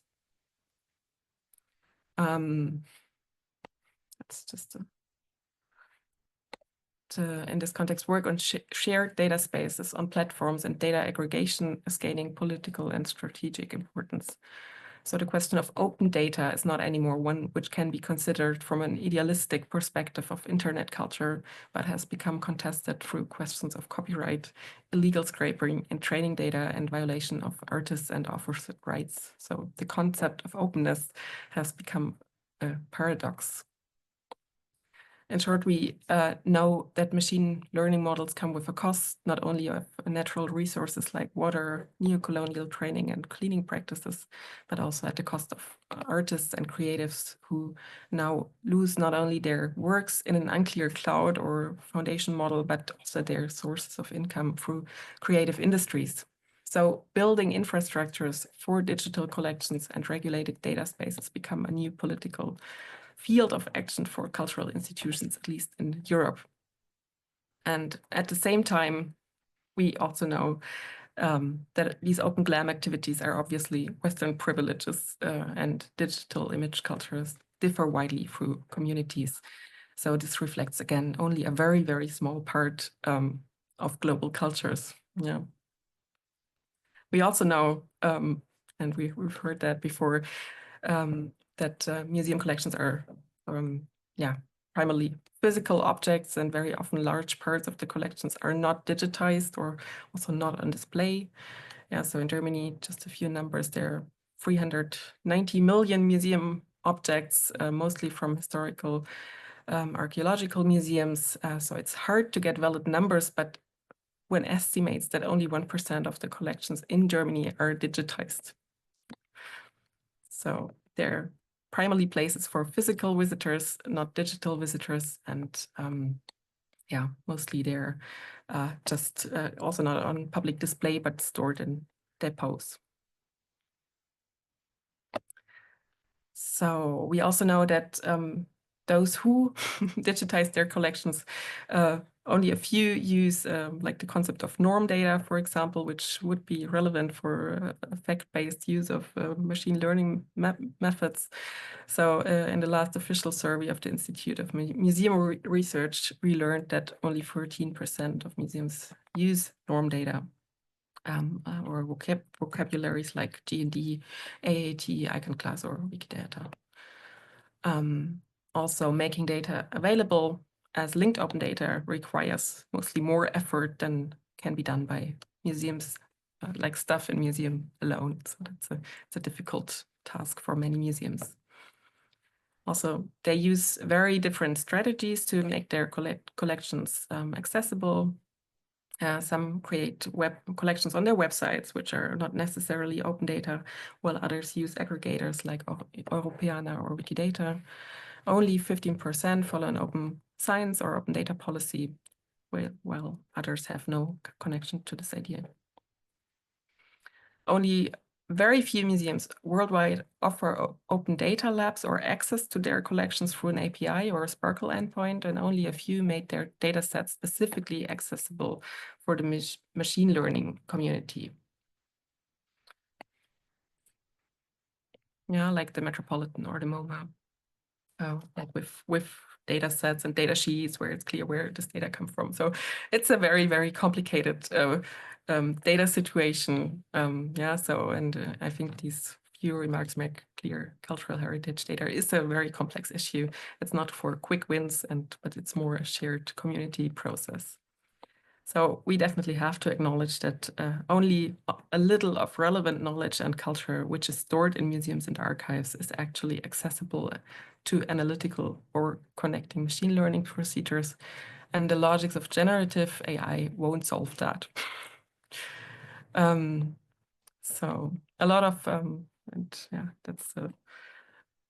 That's just in this context, work on shared data spaces on platforms and data aggregation is gaining political and strategic importance. So the question of open data is not anymore one which can be considered from an idealistic perspective of internet culture, but has become contested through questions of copyright, illegal scraping and training data, and violation of artists' and authors' rights. So the concept of openness has become a paradox. In short, we know that machine learning models come with a cost, not only of natural resources like water, neo-colonial training and cleaning practices, but also at the cost of artists and creatives who now lose not only their works in an unclear cloud or foundation model, but also their sources of income through creative industries. So building infrastructures for digital collections and regulated data spaces become a new political field of action for cultural institutions, at least in Europe. And at the same time, we also know that these open GLAM activities are obviously Western privileges, and digital image cultures differ widely through communities. So this reflects, again, only a very, very small part of global cultures. Yeah. We also know, and we've heard that before, that museum collections are, primarily physical objects, and very often large parts of the collections are not digitized or also not on display. Yeah, so in Germany, just a few numbers, there are 390 million museum objects, mostly from historical archaeological museums. So it's hard to get valid numbers, but one estimates that only 1% of the collections in Germany are digitized. So they're primarily places for physical visitors, not digital visitors. And mostly they're just also not on public display, but stored in depots. So we also know that those who digitize their collections, only a few use like the concept of norm data, for example, which would be relevant for fact-based use of machine learning methods. So in the last official survey of the Institute of Museum Research, we learned that only 13% of museums use norm data. Or vocabularies like G&D, AAT, Iconclast, or Wikidata. Also, making data available as linked open data requires mostly more effort than can be done by museums, like stuff in museum alone. So it's a difficult task for many museums. Also, they use very different strategies to make their collections accessible. Some create web collections on their websites, which are not necessarily open data, while others use aggregators like Europeana or Wikidata. Only 15% follow an open science or open data policy, while others have no connection to this idea. Only very few museums worldwide offer open data labs or access to their collections through an API or a Sparkle endpoint, and only a few made their data sets specifically accessible for the machine learning community. Yeah, like the Metropolitan or the MoMA, like with data sets and data sheets where it's clear where this data come from. So it's a very, very complicated data situation. I think these few remarks make clear cultural heritage data is a very complex issue. It's not for quick wins, but it's more a shared community process. So we definitely have to acknowledge that only a little of relevant knowledge and culture, which is stored in museums and archives, is actually accessible to analytical or connecting machine learning procedures. And the logics of generative AI won't solve that. So a lot of, that's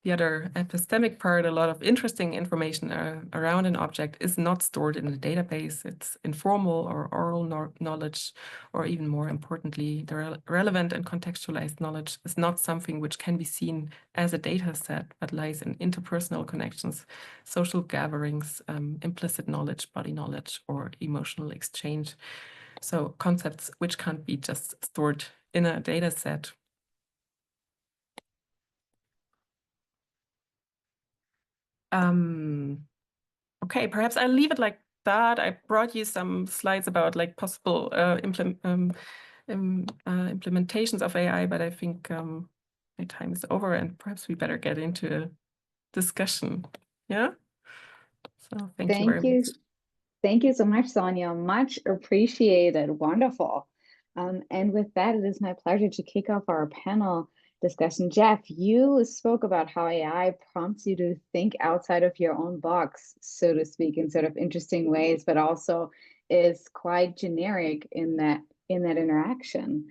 the other epistemic part. A lot of interesting information around an object is not stored in a database. It's informal or oral knowledge, or even more importantly, the relevant and contextualized knowledge is not something which can be seen as a data set, but lies in interpersonal connections, social gatherings, implicit knowledge, body knowledge, or emotional exchange. So concepts which can't be just stored in a data set. Okay, perhaps I'll leave it like that. I brought you some slides about like possible implementations of AI, but I think my time is over, and perhaps we better get into a discussion. Yeah. So thank you very much. Thank you so much, Sonja. Much appreciated. Wonderful. And with that, it is my pleasure to kick off our panel discussion. Jeff, you spoke about how AI prompts you to think outside of your own box, so to speak, in sort of interesting ways, but also is quite generic in that interaction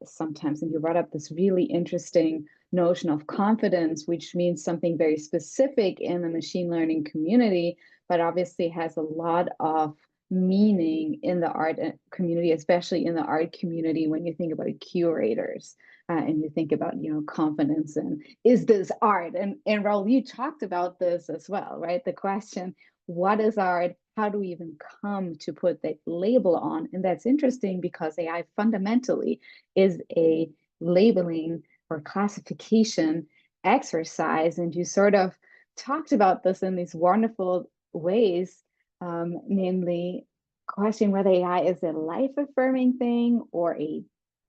sometimes. And you brought up this really interesting notion of confidence, which means something very specific in the machine learning community, but obviously has a lot of meaning in the art community, especially in the art community, when you think about curators and you think about, confidence and is this art? And Raul, you talked about this as well, right? The question, what is art? How do we even come to put that label on? And that's interesting because AI fundamentally is a labeling or classification exercise. And you sort of talked about this in these wonderful ways, namely questioning whether AI is a life-affirming thing or a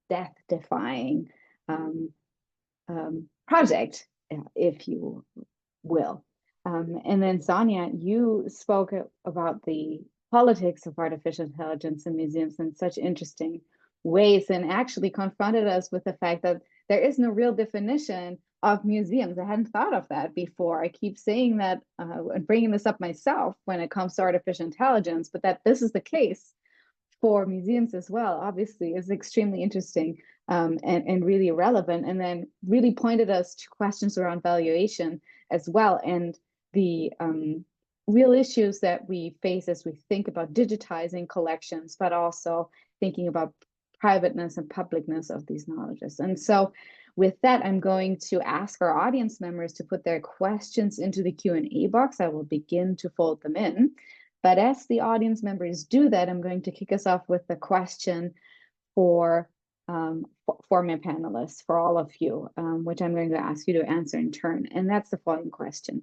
death-defying project, if you will. And then Sonja, you spoke about the politics of artificial intelligence in museums in such interesting ways, and actually confronted us with the fact that there is no real definition of museums. I hadn't thought of that before. I keep saying that and bringing this up myself when it comes to artificial intelligence, but that this is the case for museums as well, obviously, is extremely interesting and really relevant, and then really pointed us to questions around valuation as well, and the real issues that we face as we think about digitizing collections, but also thinking about privateness and publicness of these knowledges. And so with that, I'm going to ask our audience members to put their questions into the Q&A box. I will begin to fold them in. But as the audience members do that, I'm going to kick us off with a question for my panelists, for all of you, which I'm going to ask you to answer in turn. And that's the following question.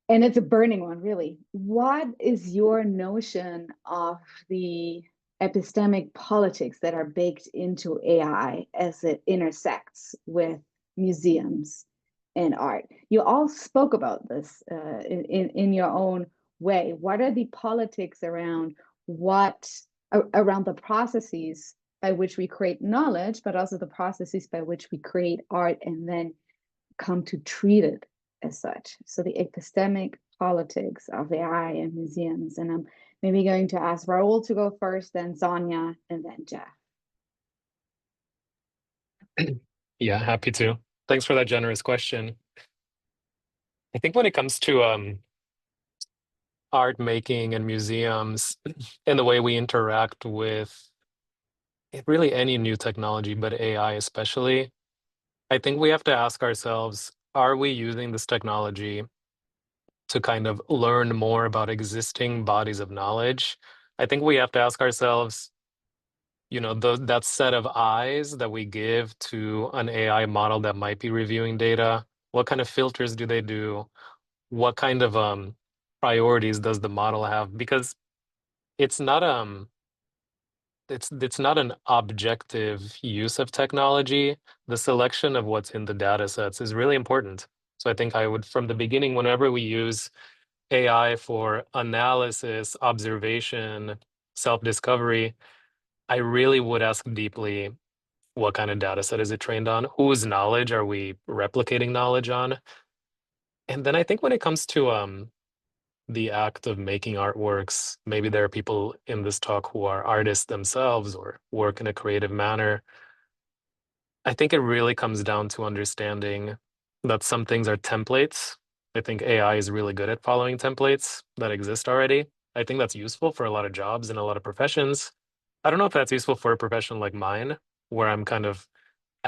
And it's a burning one, really. What is your notion of the epistemic politics that are baked into AI as it intersects with museums and art? You all spoke about this in your own way. What are the politics around around the processes by which we create knowledge, but also the processes by which we create art and then come to treat it as such? So the epistemic politics of AI and museums. And I'm maybe going to ask Raul to go first, then Sonja, and then Jeff. Yeah, happy to. Thanks for that generous question. I think when it comes to art making and museums and the way we interact with really any new technology, but AI especially, I think we have to ask ourselves, are we using this technology to kind of learn more about existing bodies of knowledge? I think we have to ask ourselves, that set of eyes that we give to an AI model that might be reviewing data, what kind of filters do they do? What kind of priorities does the model have? Because it's not it's not an objective use of technology. The selection of what's in the data sets is really important. So I think I would, from the beginning, whenever we use AI for analysis, observation, self-discovery, I really would ask deeply, what kind of data set is it trained on? Whose knowledge are we replicating knowledge on? And then I think when it comes to the act of making artworks, maybe there are people in this talk who are artists themselves or work in a creative manner. I think it really comes down to understanding that some things are templates. I think AI is really good at following templates that exist already. I think that's useful for a lot of jobs and a lot of professions. I don't know if that's useful for a profession like mine, where I'm kind of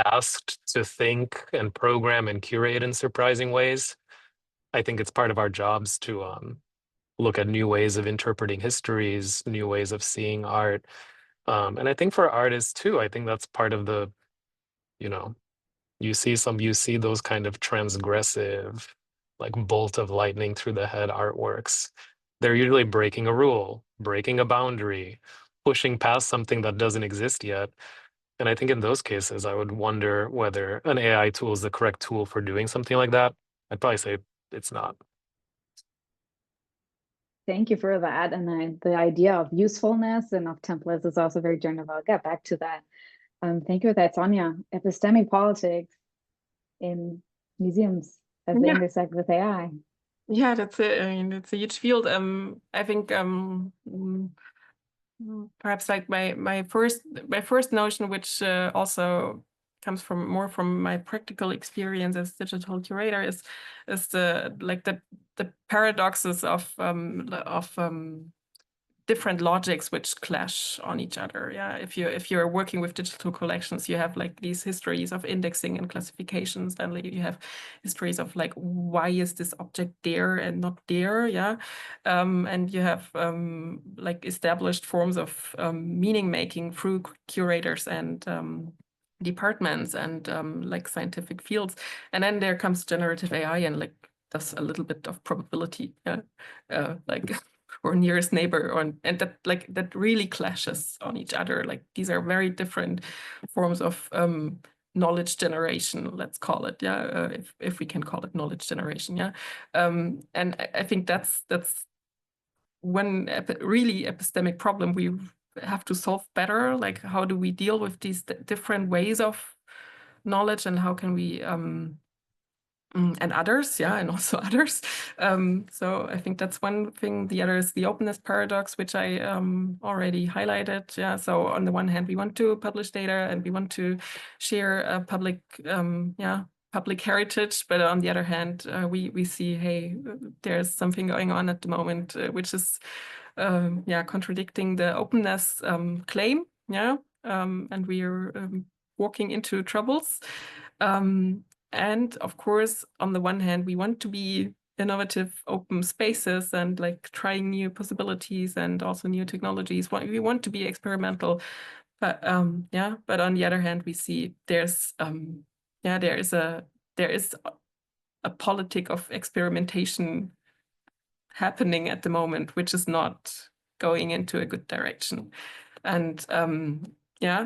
asked to think and program and curate in surprising ways. I think it's part of our jobs to look at new ways of interpreting histories, new ways of seeing art. And I think for artists too, I think that's part of the, you see those kind of transgressive, like bolt of lightning through the head artworks. They're usually breaking a rule, breaking a boundary, pushing past something that doesn't exist yet. And I think in those cases, I would wonder whether an AI tool is the correct tool for doing something like that. I'd probably say it's not. Thank you for that. And the idea of usefulness and of templates is also very general. I'll get back to that. Thank you for that, Sonja. Epistemic politics in museums as they intersect with AI. Yeah, that's it. I mean, it's a huge field. I think perhaps like my first notion, which also comes more from my practical experience as digital curator, is the paradoxes of different logics which clash on each other. Yeah, if you're working with digital collections, you have like these histories of indexing and classifications, and like, you have histories of like, why is this object there and not there? Yeah, and you have like established forms of meaning making through curators and departments and like scientific fields. And then there comes generative AI and like does a little bit of probability, yeah, like or nearest neighbor, and that like that really clashes on each other. Like these are very different forms of knowledge generation, let's call it, yeah, if we can call it knowledge generation, yeah. And I think that's one really epistemic problem we have to solve better. Like, how do we deal with these different ways of knowledge, and how can we and others, yeah, and also others. So I think that's one thing. The other is the openness paradox, which I already highlighted. Yeah. So on the one hand, we want to publish data and we want to share public heritage, but on the other hand, we see, hey, there's something going on at the moment which is contradicting the openness claim. Yeah. And we are walking into troubles. And of course, on the one hand, we want to be innovative open spaces and like trying new possibilities and also new technologies. We want to be experimental, but but on the other hand, we see there is a politic of experimentation happening at the moment, which is not going into a good direction. And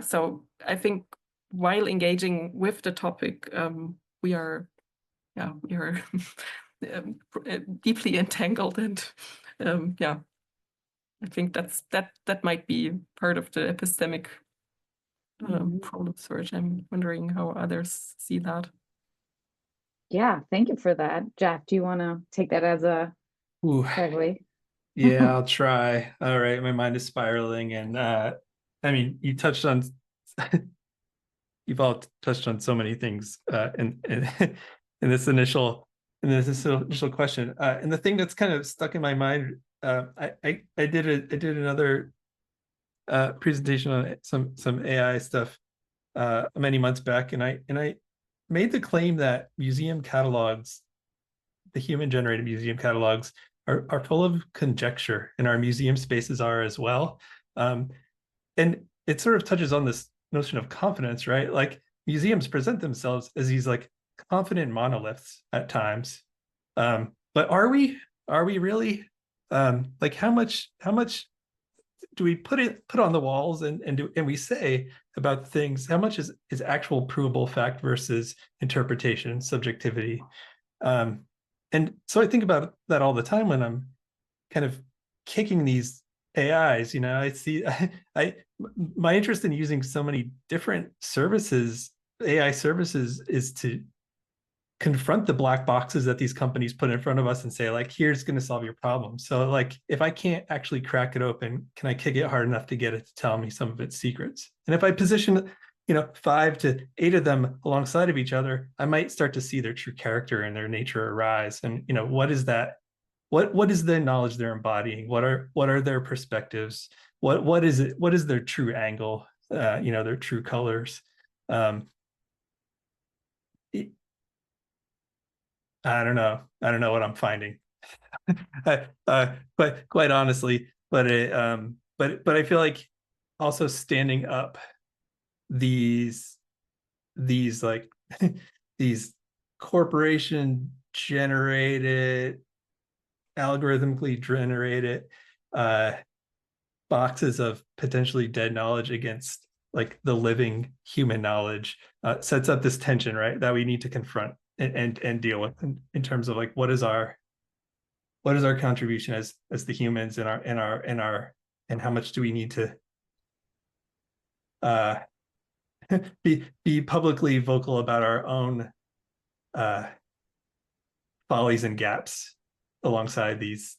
so I think while engaging with the topic, we are deeply entangled, and I think that might be part of the epistemic problem search. I'm wondering how others see that. Yeah, thank you for that. Jeff, do you want to take that as a segue? Yeah, I'll try. All right, my mind is spiraling, and I mean, you've all touched on so many things in this initial question. And the thing that's kind of stuck in my mind, I did another presentation on some AI stuff many months back, and I made the claim that museum catalogs, the human-generated museum catalogs, are full of conjecture, and our museum spaces are as well. And it sort of touches on this notion of confidence, right? Like museums present themselves as these like confident monoliths at times. But are we really? Like how much do we put on the walls and we say about things? How much is actual provable fact versus interpretation, subjectivity? And so I think about that all the time when I'm kind of kicking these AIs. I see my interest in using so many different services, AI services, is to confront the black boxes that these companies put in front of us and say, like, here's going to solve your problem. So like, if I can't actually crack it open, can I kick it hard enough to get it to tell me some of its secrets? And if I position 5 to 8 of them alongside of each other, I might start to see their true character and their nature arise. And what is that? What is the knowledge they're embodying? What are their perspectives? What is it? What is their true angle? Their true colors. I don't know what I'm finding, but quite honestly, but I feel like also standing up these like these corporation generated, algorithmically generated boxes of potentially dead knowledge against like the living human knowledge sets up this tension, right, that we need to confront and deal with in terms of like what is our contribution as the humans in our and how much do we need to be publicly vocal about our own follies and gaps alongside these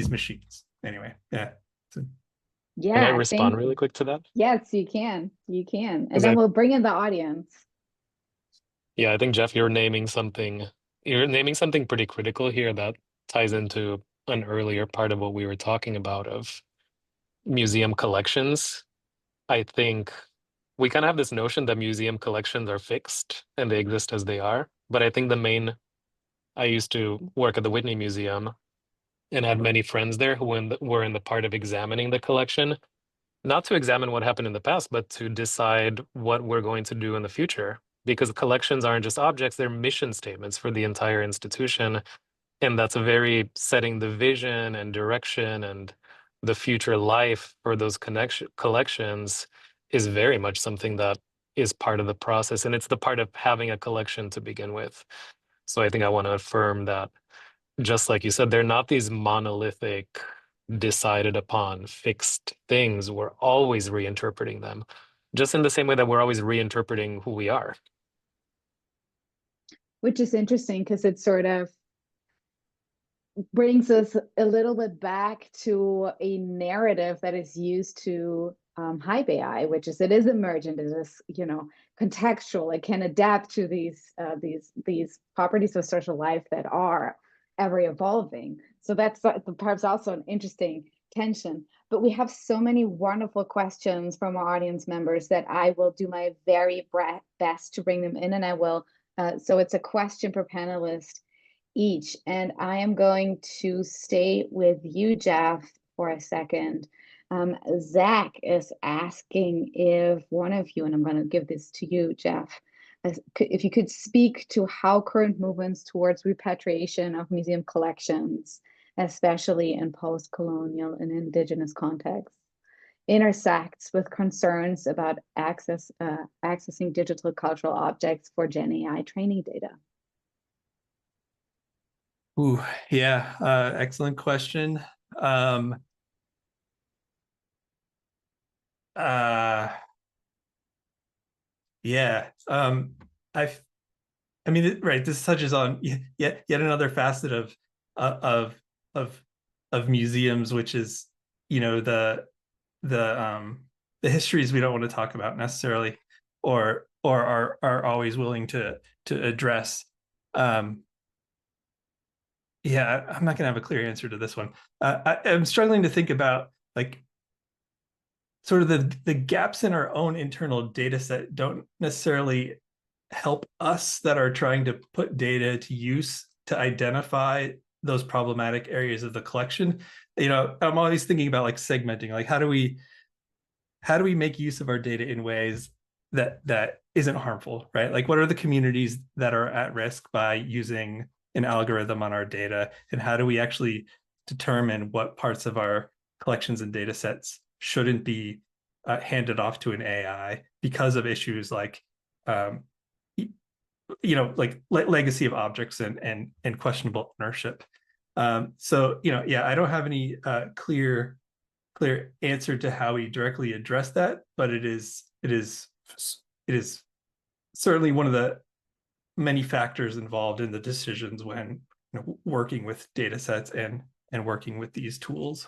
machines. Anyway, yeah. Yeah. Can I respond really quick to that? Yes, you can. And then we'll bring in the audience. Yeah, I think, Jeff, you're naming something pretty critical here that ties into an earlier part of what we were talking about of museum collections, I think we kind of have this notion that museum collections are fixed and they exist as they are. But I think I used to work at the Whitney Museum and had many friends there who were in the part of examining the collection, not to examine what happened in the past, but to decide what we're going to do in the future. Because collections aren't just objects, they're mission statements for the entire institution. And that's very setting the vision and direction and the future life for those collections is very much something that is part of the process. And it's the part of having a collection to begin with. So I think I want to affirm that, just like you said, they're not these monolithic, decided upon, fixed things. We're always reinterpreting them, just in the same way that we're always reinterpreting who we are. Which is interesting because it sort of brings us a little bit back to a narrative that is used to hype AI, which is it is emergent, it is, you know, contextual, it can adapt to these properties of social life that are ever evolving. So that's perhaps also an interesting tension. But we have so many wonderful questions from our audience members that I will do my very best to bring them in, and I will. So it's a question per panelist each, and I am going to stay with you, Jeff, for a second. Zach is asking if one of you, and I'm going to give this to you, Jeff, if you could speak to how current movements towards repatriation of museum collections, especially in post-colonial and indigenous contexts, intersects with concerns about accessing digital cultural objects for Gen AI training data. Ooh, yeah, excellent question. Yeah, I mean, right. This touches on yet another facet of museums, which is, you know, the histories we don't want to talk about necessarily, or are always willing to address. Yeah, I'm not gonna have a clear answer to this one. I'm struggling to think about like sort of the gaps in our own internal data set don't necessarily help us that are trying to put data to use to identify those problematic areas of the collection. You know, I'm always thinking about like segmenting, like how do we make use of our data in ways that isn't harmful, right? Like what are the communities that are at risk by using an algorithm on our data, and how do we actually determine what parts of our collections and data sets shouldn't be handed off to an AI because of issues like you know, like legacy of objects and questionable ownership. So, you know, yeah, I don't have any clear answer to how we directly address that, but it is certainly one of the many factors involved in the decisions when, you know, working with data sets and working with these tools.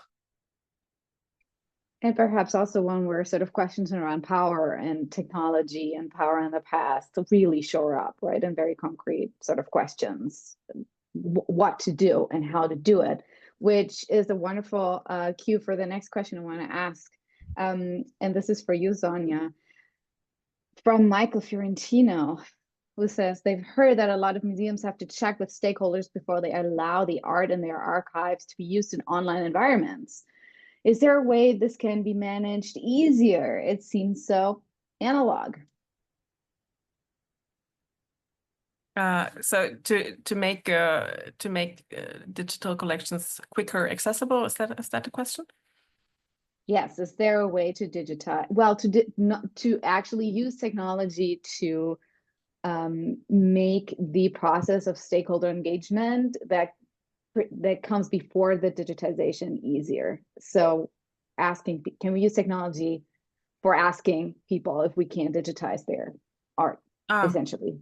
And perhaps also one where sort of questions around power and technology and power in the past really show up, right? And very concrete sort of questions, what to do and how to do it, which is a wonderful cue for the next question I want to ask. And this is for you, Sonja, from Michael Fiorentino, who says they've heard that a lot of museums have to check with stakeholders before they allow the art in their archives to be used in online environments. Is there a way this can be managed easier? It seems so analog. So to make digital collections quicker accessible, is that the question? Yes. Is there a way to digitize? Well, to actually use technology to make the process of stakeholder engagement that comes before the digitization easier. So asking, can we use technology for asking people if we can digitize their art, essentially,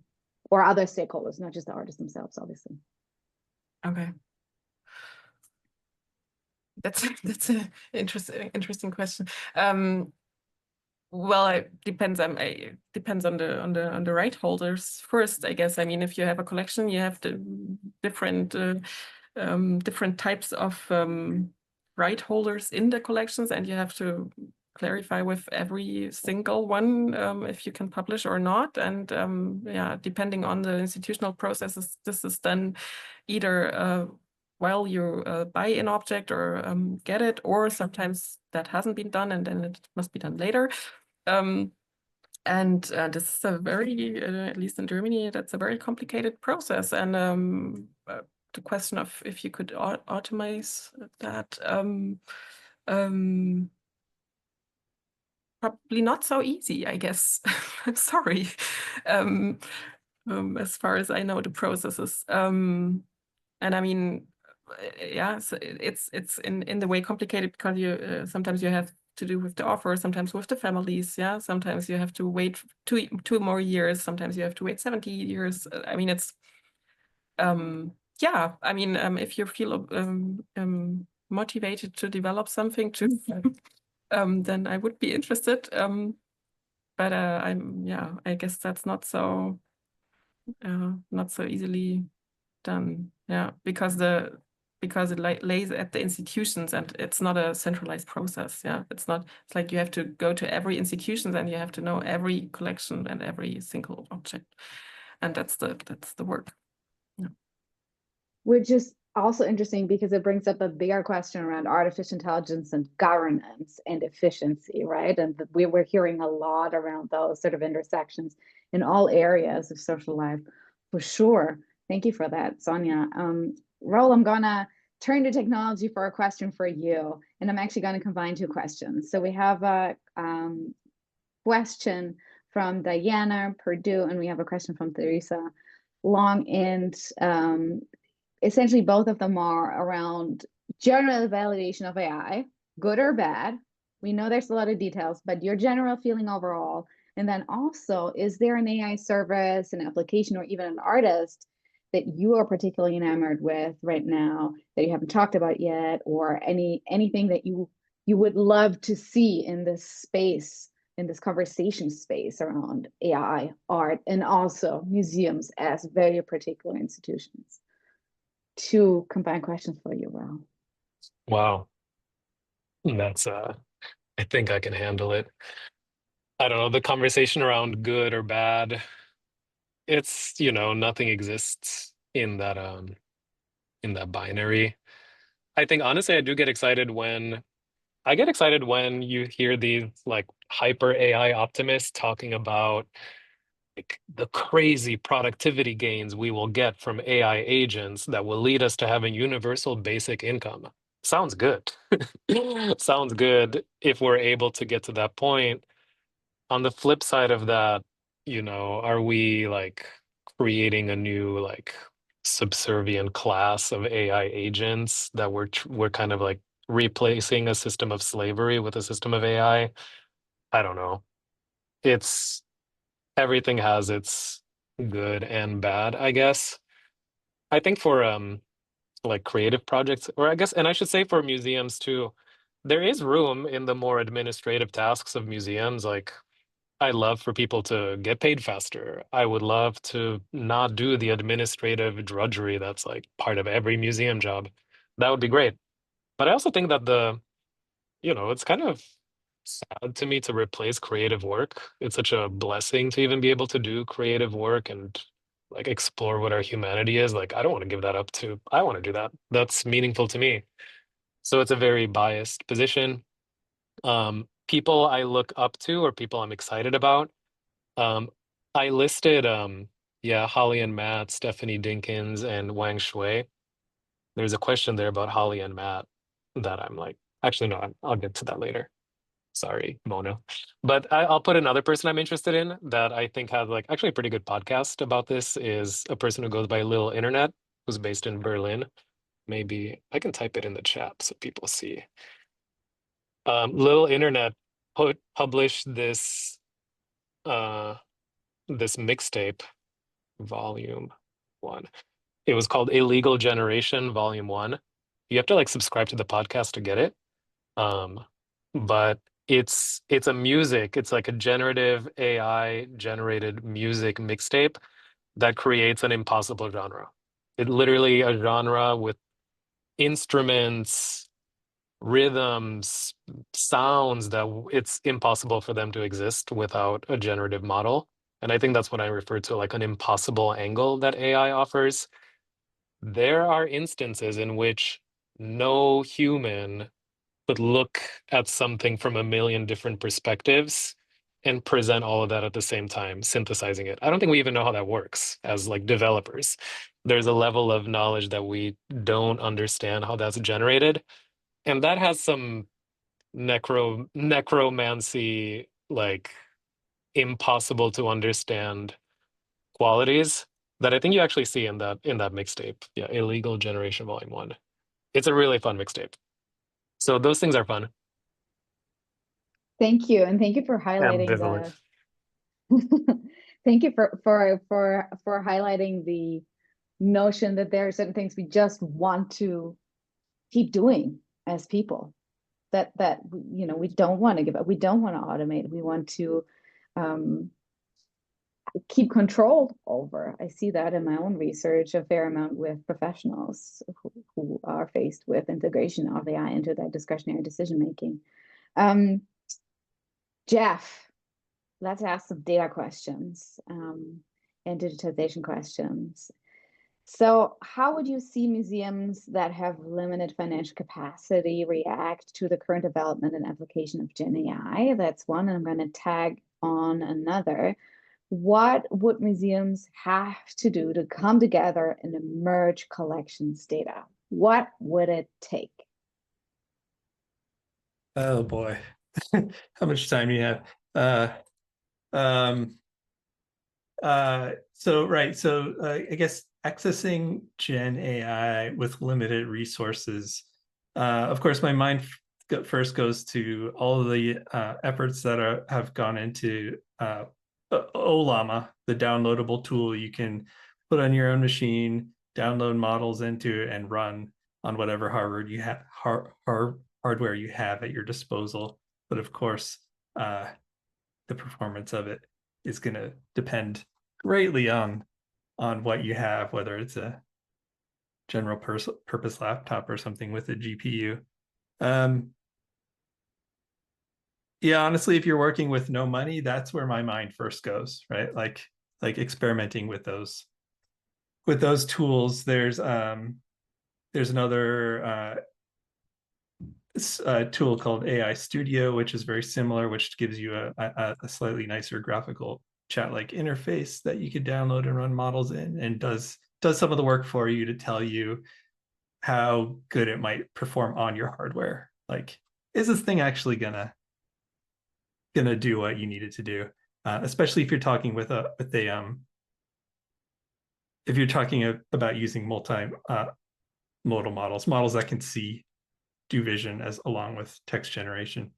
or other stakeholders, not just the artists themselves, obviously. Okay. That's an interesting question. Well, it depends. Depends on the right holders first, I guess. I mean, if you have a collection, you have the different types of right holders in the collections, and you have to clarify with every single one if you can publish or not. And yeah, depending on the institutional processes, this is then either while you buy an object or get it, or sometimes that hasn't been done and then it must be done later. And this is a very, at least in Germany, that's a very complicated process. And the question of if you could automate that, probably not so easy, I guess. I'm sorry. As far as I know, the processes. And I mean, yeah, so it's in the way complicated because you sometimes you have to do with the offer, sometimes with the families, yeah. Sometimes you have to wait two more years. Sometimes you have to wait 70 years. I mean, it's yeah. I mean, if you feel motivated to develop something too, then I would be interested. But yeah, I guess that's not so easily done. Yeah, because it lays at the institutions and it's not a centralized process. Yeah, it's like you have to go to every institution and you have to know every collection and every single object, and that's the work. Yeah. Which is also interesting because it brings up a bigger question around artificial intelligence and governance and efficiency, right? And we're hearing a lot around those sort of intersections in all areas of social life, for sure. Thank you for that, Sonja. Raul, I'm gonna turn to technology for a question for you, and I'm actually gonna combine two questions. So we have a question from Diana Purdue, and we have a question from Theresa Long, and essentially both of them are around general validation of AI, good or bad. We know there's a lot of details, but your general feeling overall. And then also, is there an AI service, an application, or even an artist that you are particularly enamored with right now that you haven't talked about yet, or anything that you would love to see in this space, in this conversation space around AI, art, and also museums as very particular institutions? Two combined questions for you, Raul. Wow. That's I think I can handle it. I don't know, the conversation around good or bad, it's, nothing exists in that binary. I think honestly I get excited when you hear these like hyper AI optimists talking about like the crazy productivity gains we will get from AI agents that will lead us to having universal basic income. Sounds good. Sounds good if we're able to get to that point. On the flip side of that, are we like creating a new like subservient class of AI agents that we're kind of like replacing a system of slavery with a system of AI? I don't know. It's everything has its good and bad, I guess. I think for like creative projects, or I guess, and I should say for museums too, there is room in the more administrative tasks of museums. Like, I love for people to get paid faster. I would love to not do the administrative drudgery that's like part of every museum job. That would be great. But I also think that it's kind of sad to me to replace creative work. It's such a blessing to even be able to do creative work and like explore what our humanity is. Like, I don't want to give that up to, I want to do that. That's meaningful to me. So it's a very biased position. People I look up to or people I'm excited about. Um, I listed, Holly and Matt, Stephanie Dinkins, and Wang Shui. There's a question there about Holly and Matt that I'm like, actually, no, I'll get to that later. Sorry, Mona. But I'll put another person I'm interested in that I think has like actually a pretty good podcast about this is a person who goes by Little Internet, who's based in Berlin. Maybe I can type it in the chat so people see. Little Internet published this this mixtape, volume 1. It was called Illegal Generation, Volume 1. You have to like subscribe to the podcast to get it. But it's a music, it's like a generative AI generated music mixtape that creates an impossible genre. It literally a genre with instruments, rhythms, sounds that it's impossible for them to exist without a generative model. And I think that's what I refer to like an impossible angle that AI offers. There are instances in which no human could look at something from a million different perspectives and present all of that at the same time, synthesizing it. I don't think we even know how that works as like developers. There's a level of knowledge that we don't understand how that's generated. And that has some necromancy, like impossible to understand qualities that I think you actually see in that mixtape. Yeah, Illegal Generation Volume 1. It's a really fun mixtape. So those things are fun. Thank you, and thank you for highlighting Ambivalent. thank you for highlighting the notion that there are certain things we just want to keep doing as people. That you know, we don't want to give up. We don't want to automate. We want to keep control over. I see that in my own research a fair amount with professionals who are faced with integration of AI into their discretionary decision making. Jeff, let's ask some data questions and digitization questions. So how would you see museums that have limited financial capacity react to the current development and application of Gen AI? That's one, and I'm going to tag on another. What would museums have to do to come together and merge collections data? What would it take? Oh boy, how much time do you have? So I guess accessing Gen AI with limited resources. Of course, my mind first goes to all of the efforts that have gone into Olama, the downloadable tool you can put on your own machine, download models into, and run on whatever hardware you have at your disposal. But of course, the performance of it is going to depend greatly on what you have, whether it's a general purpose laptop or something with a GPU. Yeah, honestly, if you're working with no money, that's where my mind first goes, right? Like experimenting with those tools. There's another tool called AI Studio, which is very similar, which gives you a slightly nicer graphical chat-like interface that you could download and run models in, and does some of the work for you to tell you how good it might perform on your hardware. Like, is this thing actually gonna do what you need it to do? Especially if you're talking if you're talking about using multi-modal models that can do vision as along with text generation.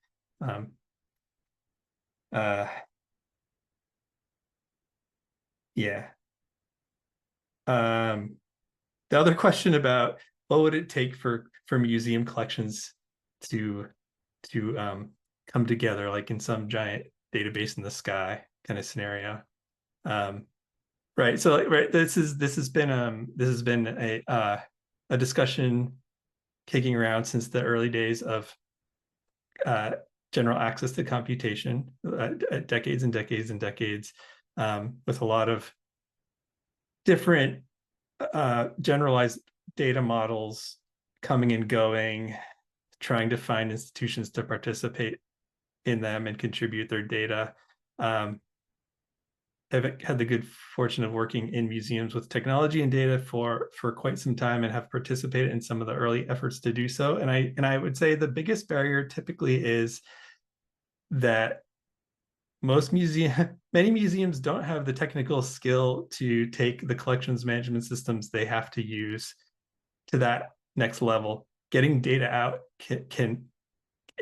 Yeah. The other question about what would it take for museum collections to come together, like in some giant database in the sky kind of scenario. Right. So this has been a discussion kicking around since the early days of general access to computation, decades and decades and decades, with a lot of different generalized data models coming and going, trying to find institutions to participate in them and contribute their data. I've had the good fortune of working in museums with technology and data for quite some time, and have participated in some of the early efforts to do so. And I would say the biggest barrier typically is that many museums don't have the technical skill to take the collections management systems they have to use to that next level. Getting data out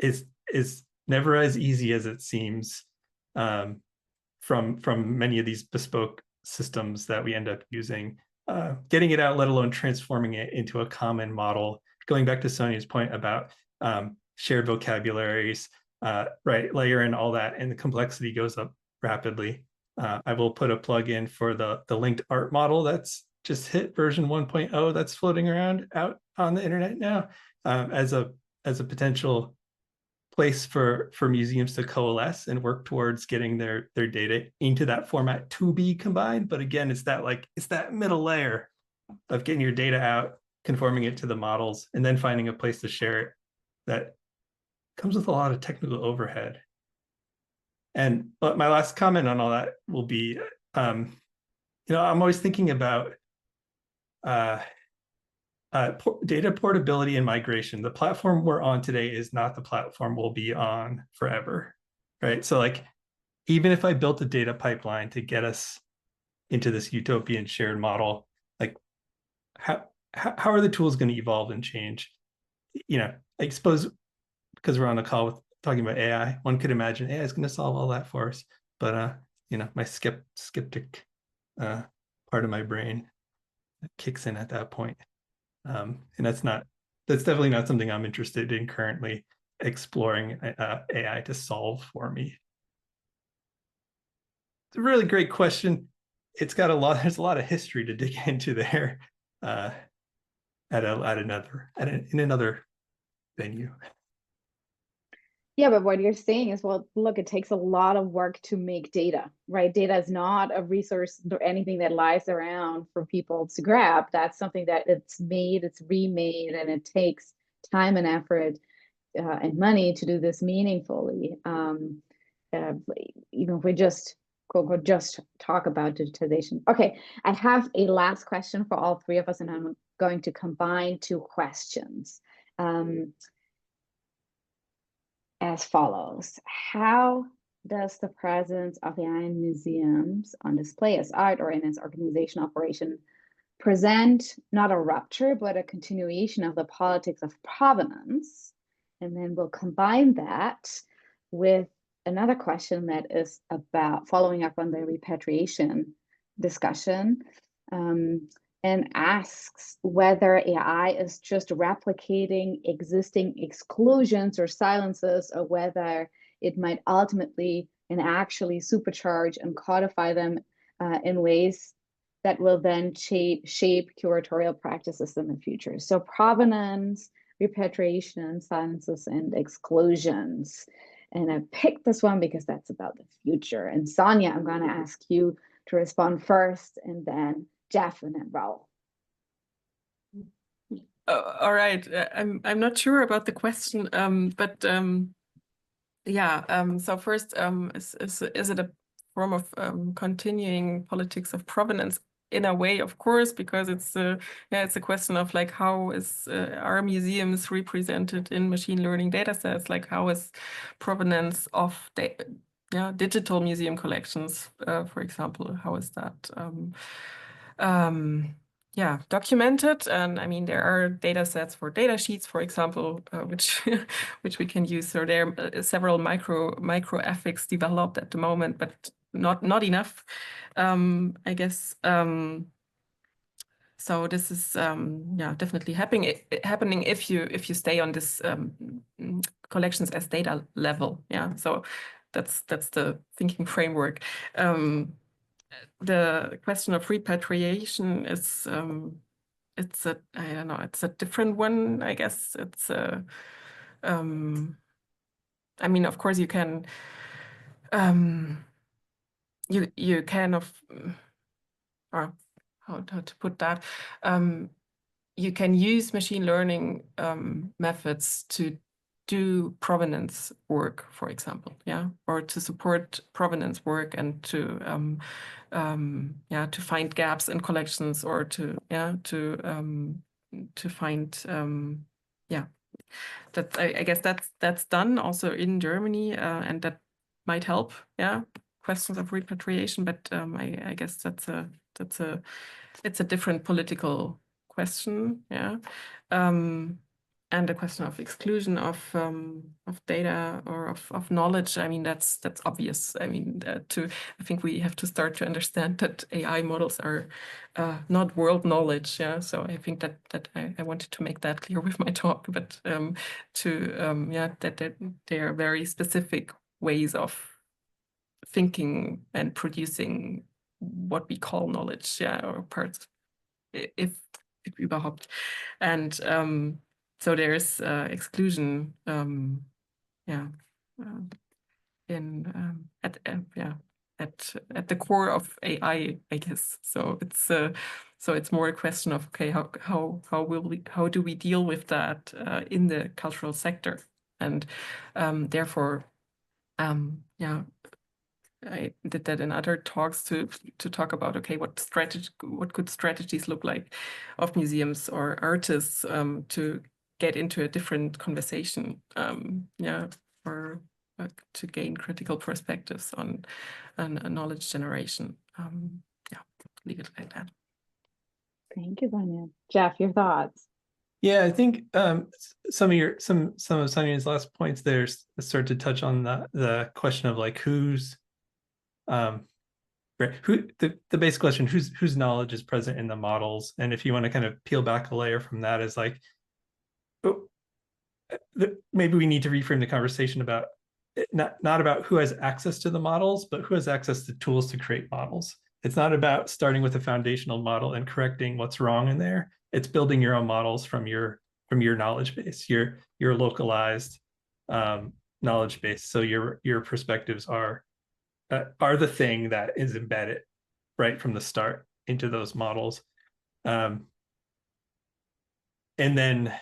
is never as easy as it seems from many of these bespoke systems that we end up using. Getting it out, let alone transforming it into a common model. Going back to Sonja's point about shared vocabularies, right, layer in all that, and the complexity goes up rapidly. I will put a plug in for the linked art model that's just hit version 1.0 that's floating around out on the internet now, as a as a potential place for museums to coalesce and work towards getting their data into that format to be combined. But again, it's that middle layer of getting your data out, conforming it to the models, and then finding a place to share it that comes with a lot of technical overhead. And but my last comment on all that will be, I'm always thinking about data portability and migration. The platform we're on today is not the platform we'll be on forever, right? So like, even if I built a data pipeline to get us into this utopian shared model, like how are the tools going to evolve and change? I suppose because we're on a call with talking about AI, one could imagine AI is going to solve all that for us. But my skeptic part of my brain kicks in at that point. And that's definitely not something I'm interested in currently exploring AI to solve for me. It's a really great question. There's a lot of history to dig into there in another venue. Yeah, but what you're saying is, well, look, it takes a lot of work to make data, right? Data is not a resource or anything that lies around for people to grab. That's something that it's made, it's remade, and it takes time and effort and money to do this meaningfully. Even if we just talk about digitization. Okay, I have a last question for all three of us, and I'm going to combine two questions. As follows: how does the presence of AI in museums on display as art or in its organization operation present not a rupture, but a continuation of the politics of provenance? And then we'll combine that with another question that is about following up on the repatriation discussion, and asks whether AI is just replicating existing exclusions or silences, or whether it might ultimately and actually supercharge and codify them in ways that will then shape curatorial practices in the future. So provenance, repatriation, silences, and exclusions. And I picked this one because that's about the future. And Sonja, I'm going to ask you to respond first, and then Jeff, and then Raul. All right. I'm not sure about the question, but yeah. So first, is it a form of continuing politics of provenance? In a way, of course, because it's a question of like, how is are museums represented in machine learning data sets? Like, how is provenance of digital museum collections, for example, how is that documented? And I mean, there are data sets for data sheets, for example, which we can use. So there are several micro ethics developed at the moment, but not enough, I guess. So this is definitely happening if you stay on this collections as data level. Yeah, so that's the thinking framework. The question of repatriation is it's a different one, I guess. It's I mean, of course you can you kind of, or how to put that, you can use machine learning methods to do provenance work, for example, or to support provenance work, and to find gaps in collections, or to find that I guess that's done also in Germany, and that might help, questions of repatriation, but I guess it's a different political question, and the question of exclusion of data or of knowledge. I mean, that's obvious. I mean, I think we have to start to understand that AI models are not world knowledge. So I think that I wanted to make that clear with my talk, but that there are very specific ways of thinking and producing what we call knowledge, or parts, if überhaupt. And So there's exclusion, yeah, at the core of AI, I guess. So it's more a question of, okay, how do we deal with that in the cultural sector, and therefore, yeah, I did that in other talks to talk about, okay, what could strategies look like of museums or artists to get into a different conversation, yeah, or to gain critical perspectives on knowledge generation. Yeah, leave it like that. Thank you, Sonja. Jeff, your thoughts? Yeah, I think some of Sonja's last points there start to touch on the question of like who's the basic question, whose knowledge is present in the models, and if you want to kind of peel back a layer from that, is like, maybe we need to reframe the conversation about not about who has access to the models, but who has access to tools to create models. It's not about starting with a foundational model and correcting what's wrong in there. It's building your own models from your knowledge base, your localized knowledge base. So your perspectives are the thing that is embedded right from the start into those models. And then,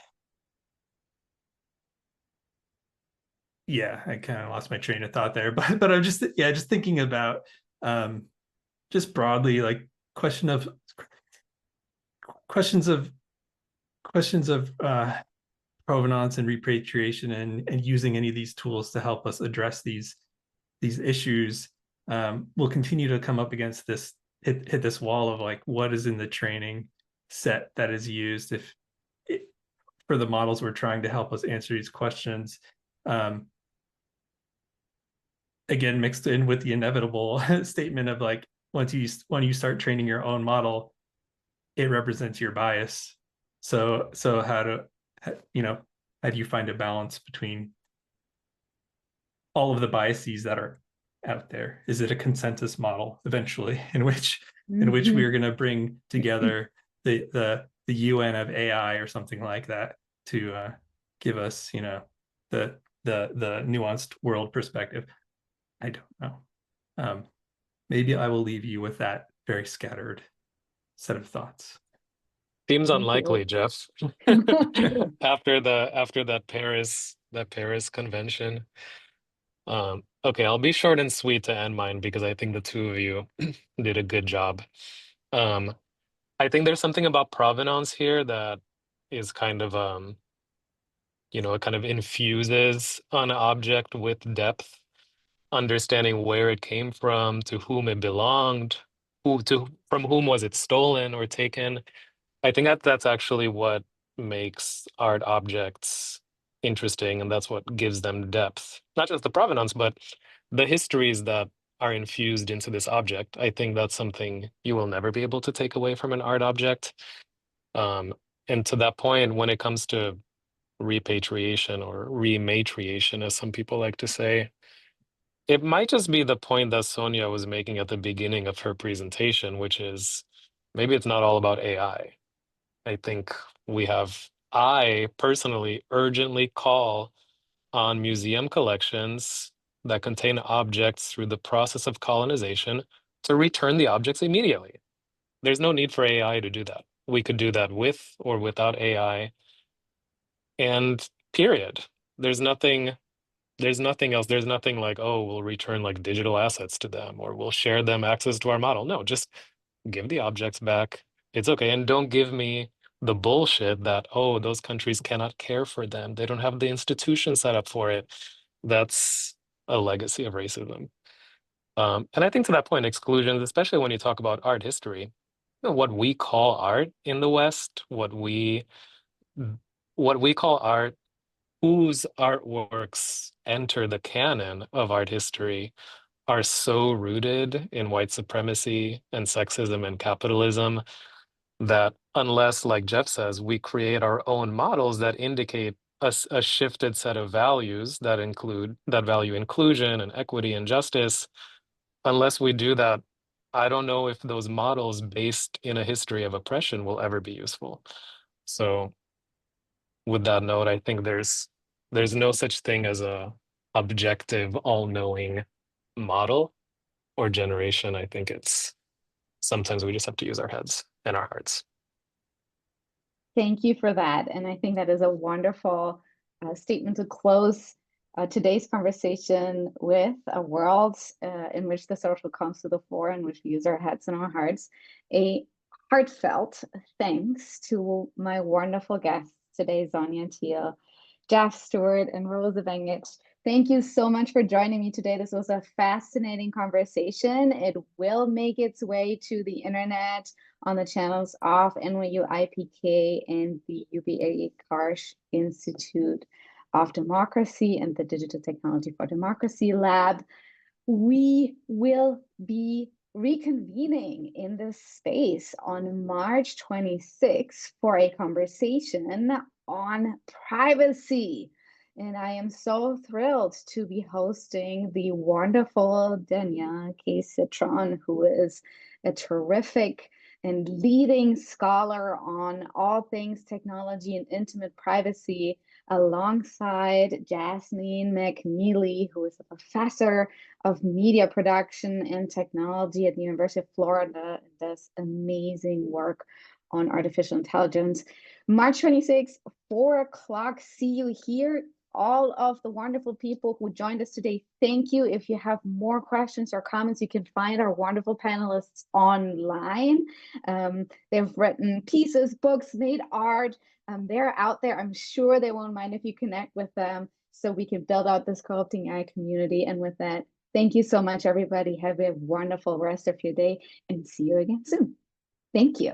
yeah, I kind of lost my train of thought there, but I'm just thinking about just broadly, like questions of provenance and repatriation, and using any of these tools to help us address these issues. We'll continue to come up against this, hit this wall of like, what is in the training set that is used for the models we're trying to help us answer these questions. Again, mixed in with the inevitable statement of like, when you start training your own model, it represents your bias. So how do you find a balance between all of the biases that are out there? Is it a consensus model eventually in which we are going to bring together the UN of AI or something like that to give us the nuanced world perspective? I don't know. Maybe I will leave you with that very scattered set of thoughts. Seems unlikely, Jeff. after that Paris convention. Okay, I'll be short and sweet to end mine because I think the two of you did a good job. I think there's something about provenance here that is kind of it kind of infuses an object with depth, understanding where it came from, to whom it belonged, from whom was it stolen or taken. I think that's actually what makes art objects interesting, and that's what gives them depth. Not just the provenance, but the histories that are infused into this object. I think that's something you will never be able to take away from an art object. And to that point, when it comes to repatriation or rematriation, as some people like to say, it might just be the point that Sonja was making at the beginning of her presentation, which is maybe it's not all about AI. I think I personally urgently call on museum collections that contain objects through the process of colonization to return the objects immediately. There's no need for AI to do that. We could do that with or without AI. And period. There's nothing else. There's nothing like, oh, we'll return like digital assets to them or we'll share them access to our model. No, just give the objects back. It's okay. And don't give me the bullshit that, oh, those countries cannot care for them. They don't have the institution set up for it. That's a legacy of racism. And I think to that point, exclusions, especially when you talk about art history, what we call art in the West, what we call art, whose artworks enter the canon of art history are so rooted in white supremacy and sexism and capitalism that unless, like Jeff says, we create our own models that indicate a shifted set of values that value inclusion and equity and justice, unless we do that, I don't know if those models based in a history of oppression will ever be useful. So with that note, I think there's no such thing as a objective, all-knowing model or generation. I think it's sometimes we just have to use our heads and our hearts. Thank you for that. And I think that is a wonderful statement to close today's conversation with, a world in which the social comes to the fore, in which we use our heads and our hearts. A heartfelt thanks to my wonderful guests today, Sonja Thiel, Jeff Steward, and Raul Zbengheci. Thank you so much for joining me today. This was a fascinating conversation. It will make its way to the internet on the channels of NYU IPK and the UBA Karsh Institute of Democracy and the Digital Technology for Democracy Lab. We will be reconvening in this space on March 26th for a conversation on privacy. And I am so thrilled to be hosting the wonderful Dania K. Citron, who is a terrific and leading scholar on all things technology and intimate privacy, alongside Jasmine McNeely, who is a professor of media production and technology at the University of Florida, and does amazing work on artificial intelligence. March 26th, 4 o'clock. See you here. All of the wonderful people who joined us today, thank you. If you have more questions or comments, you can find our wonderful panelists online. They've written pieces, books, made art. They're out there. I'm sure they won't mind if you connect with them so we can build out this co-opting AI community. And with that, thank you so much, everybody. Have a wonderful rest of your day and see you again soon. Thank you.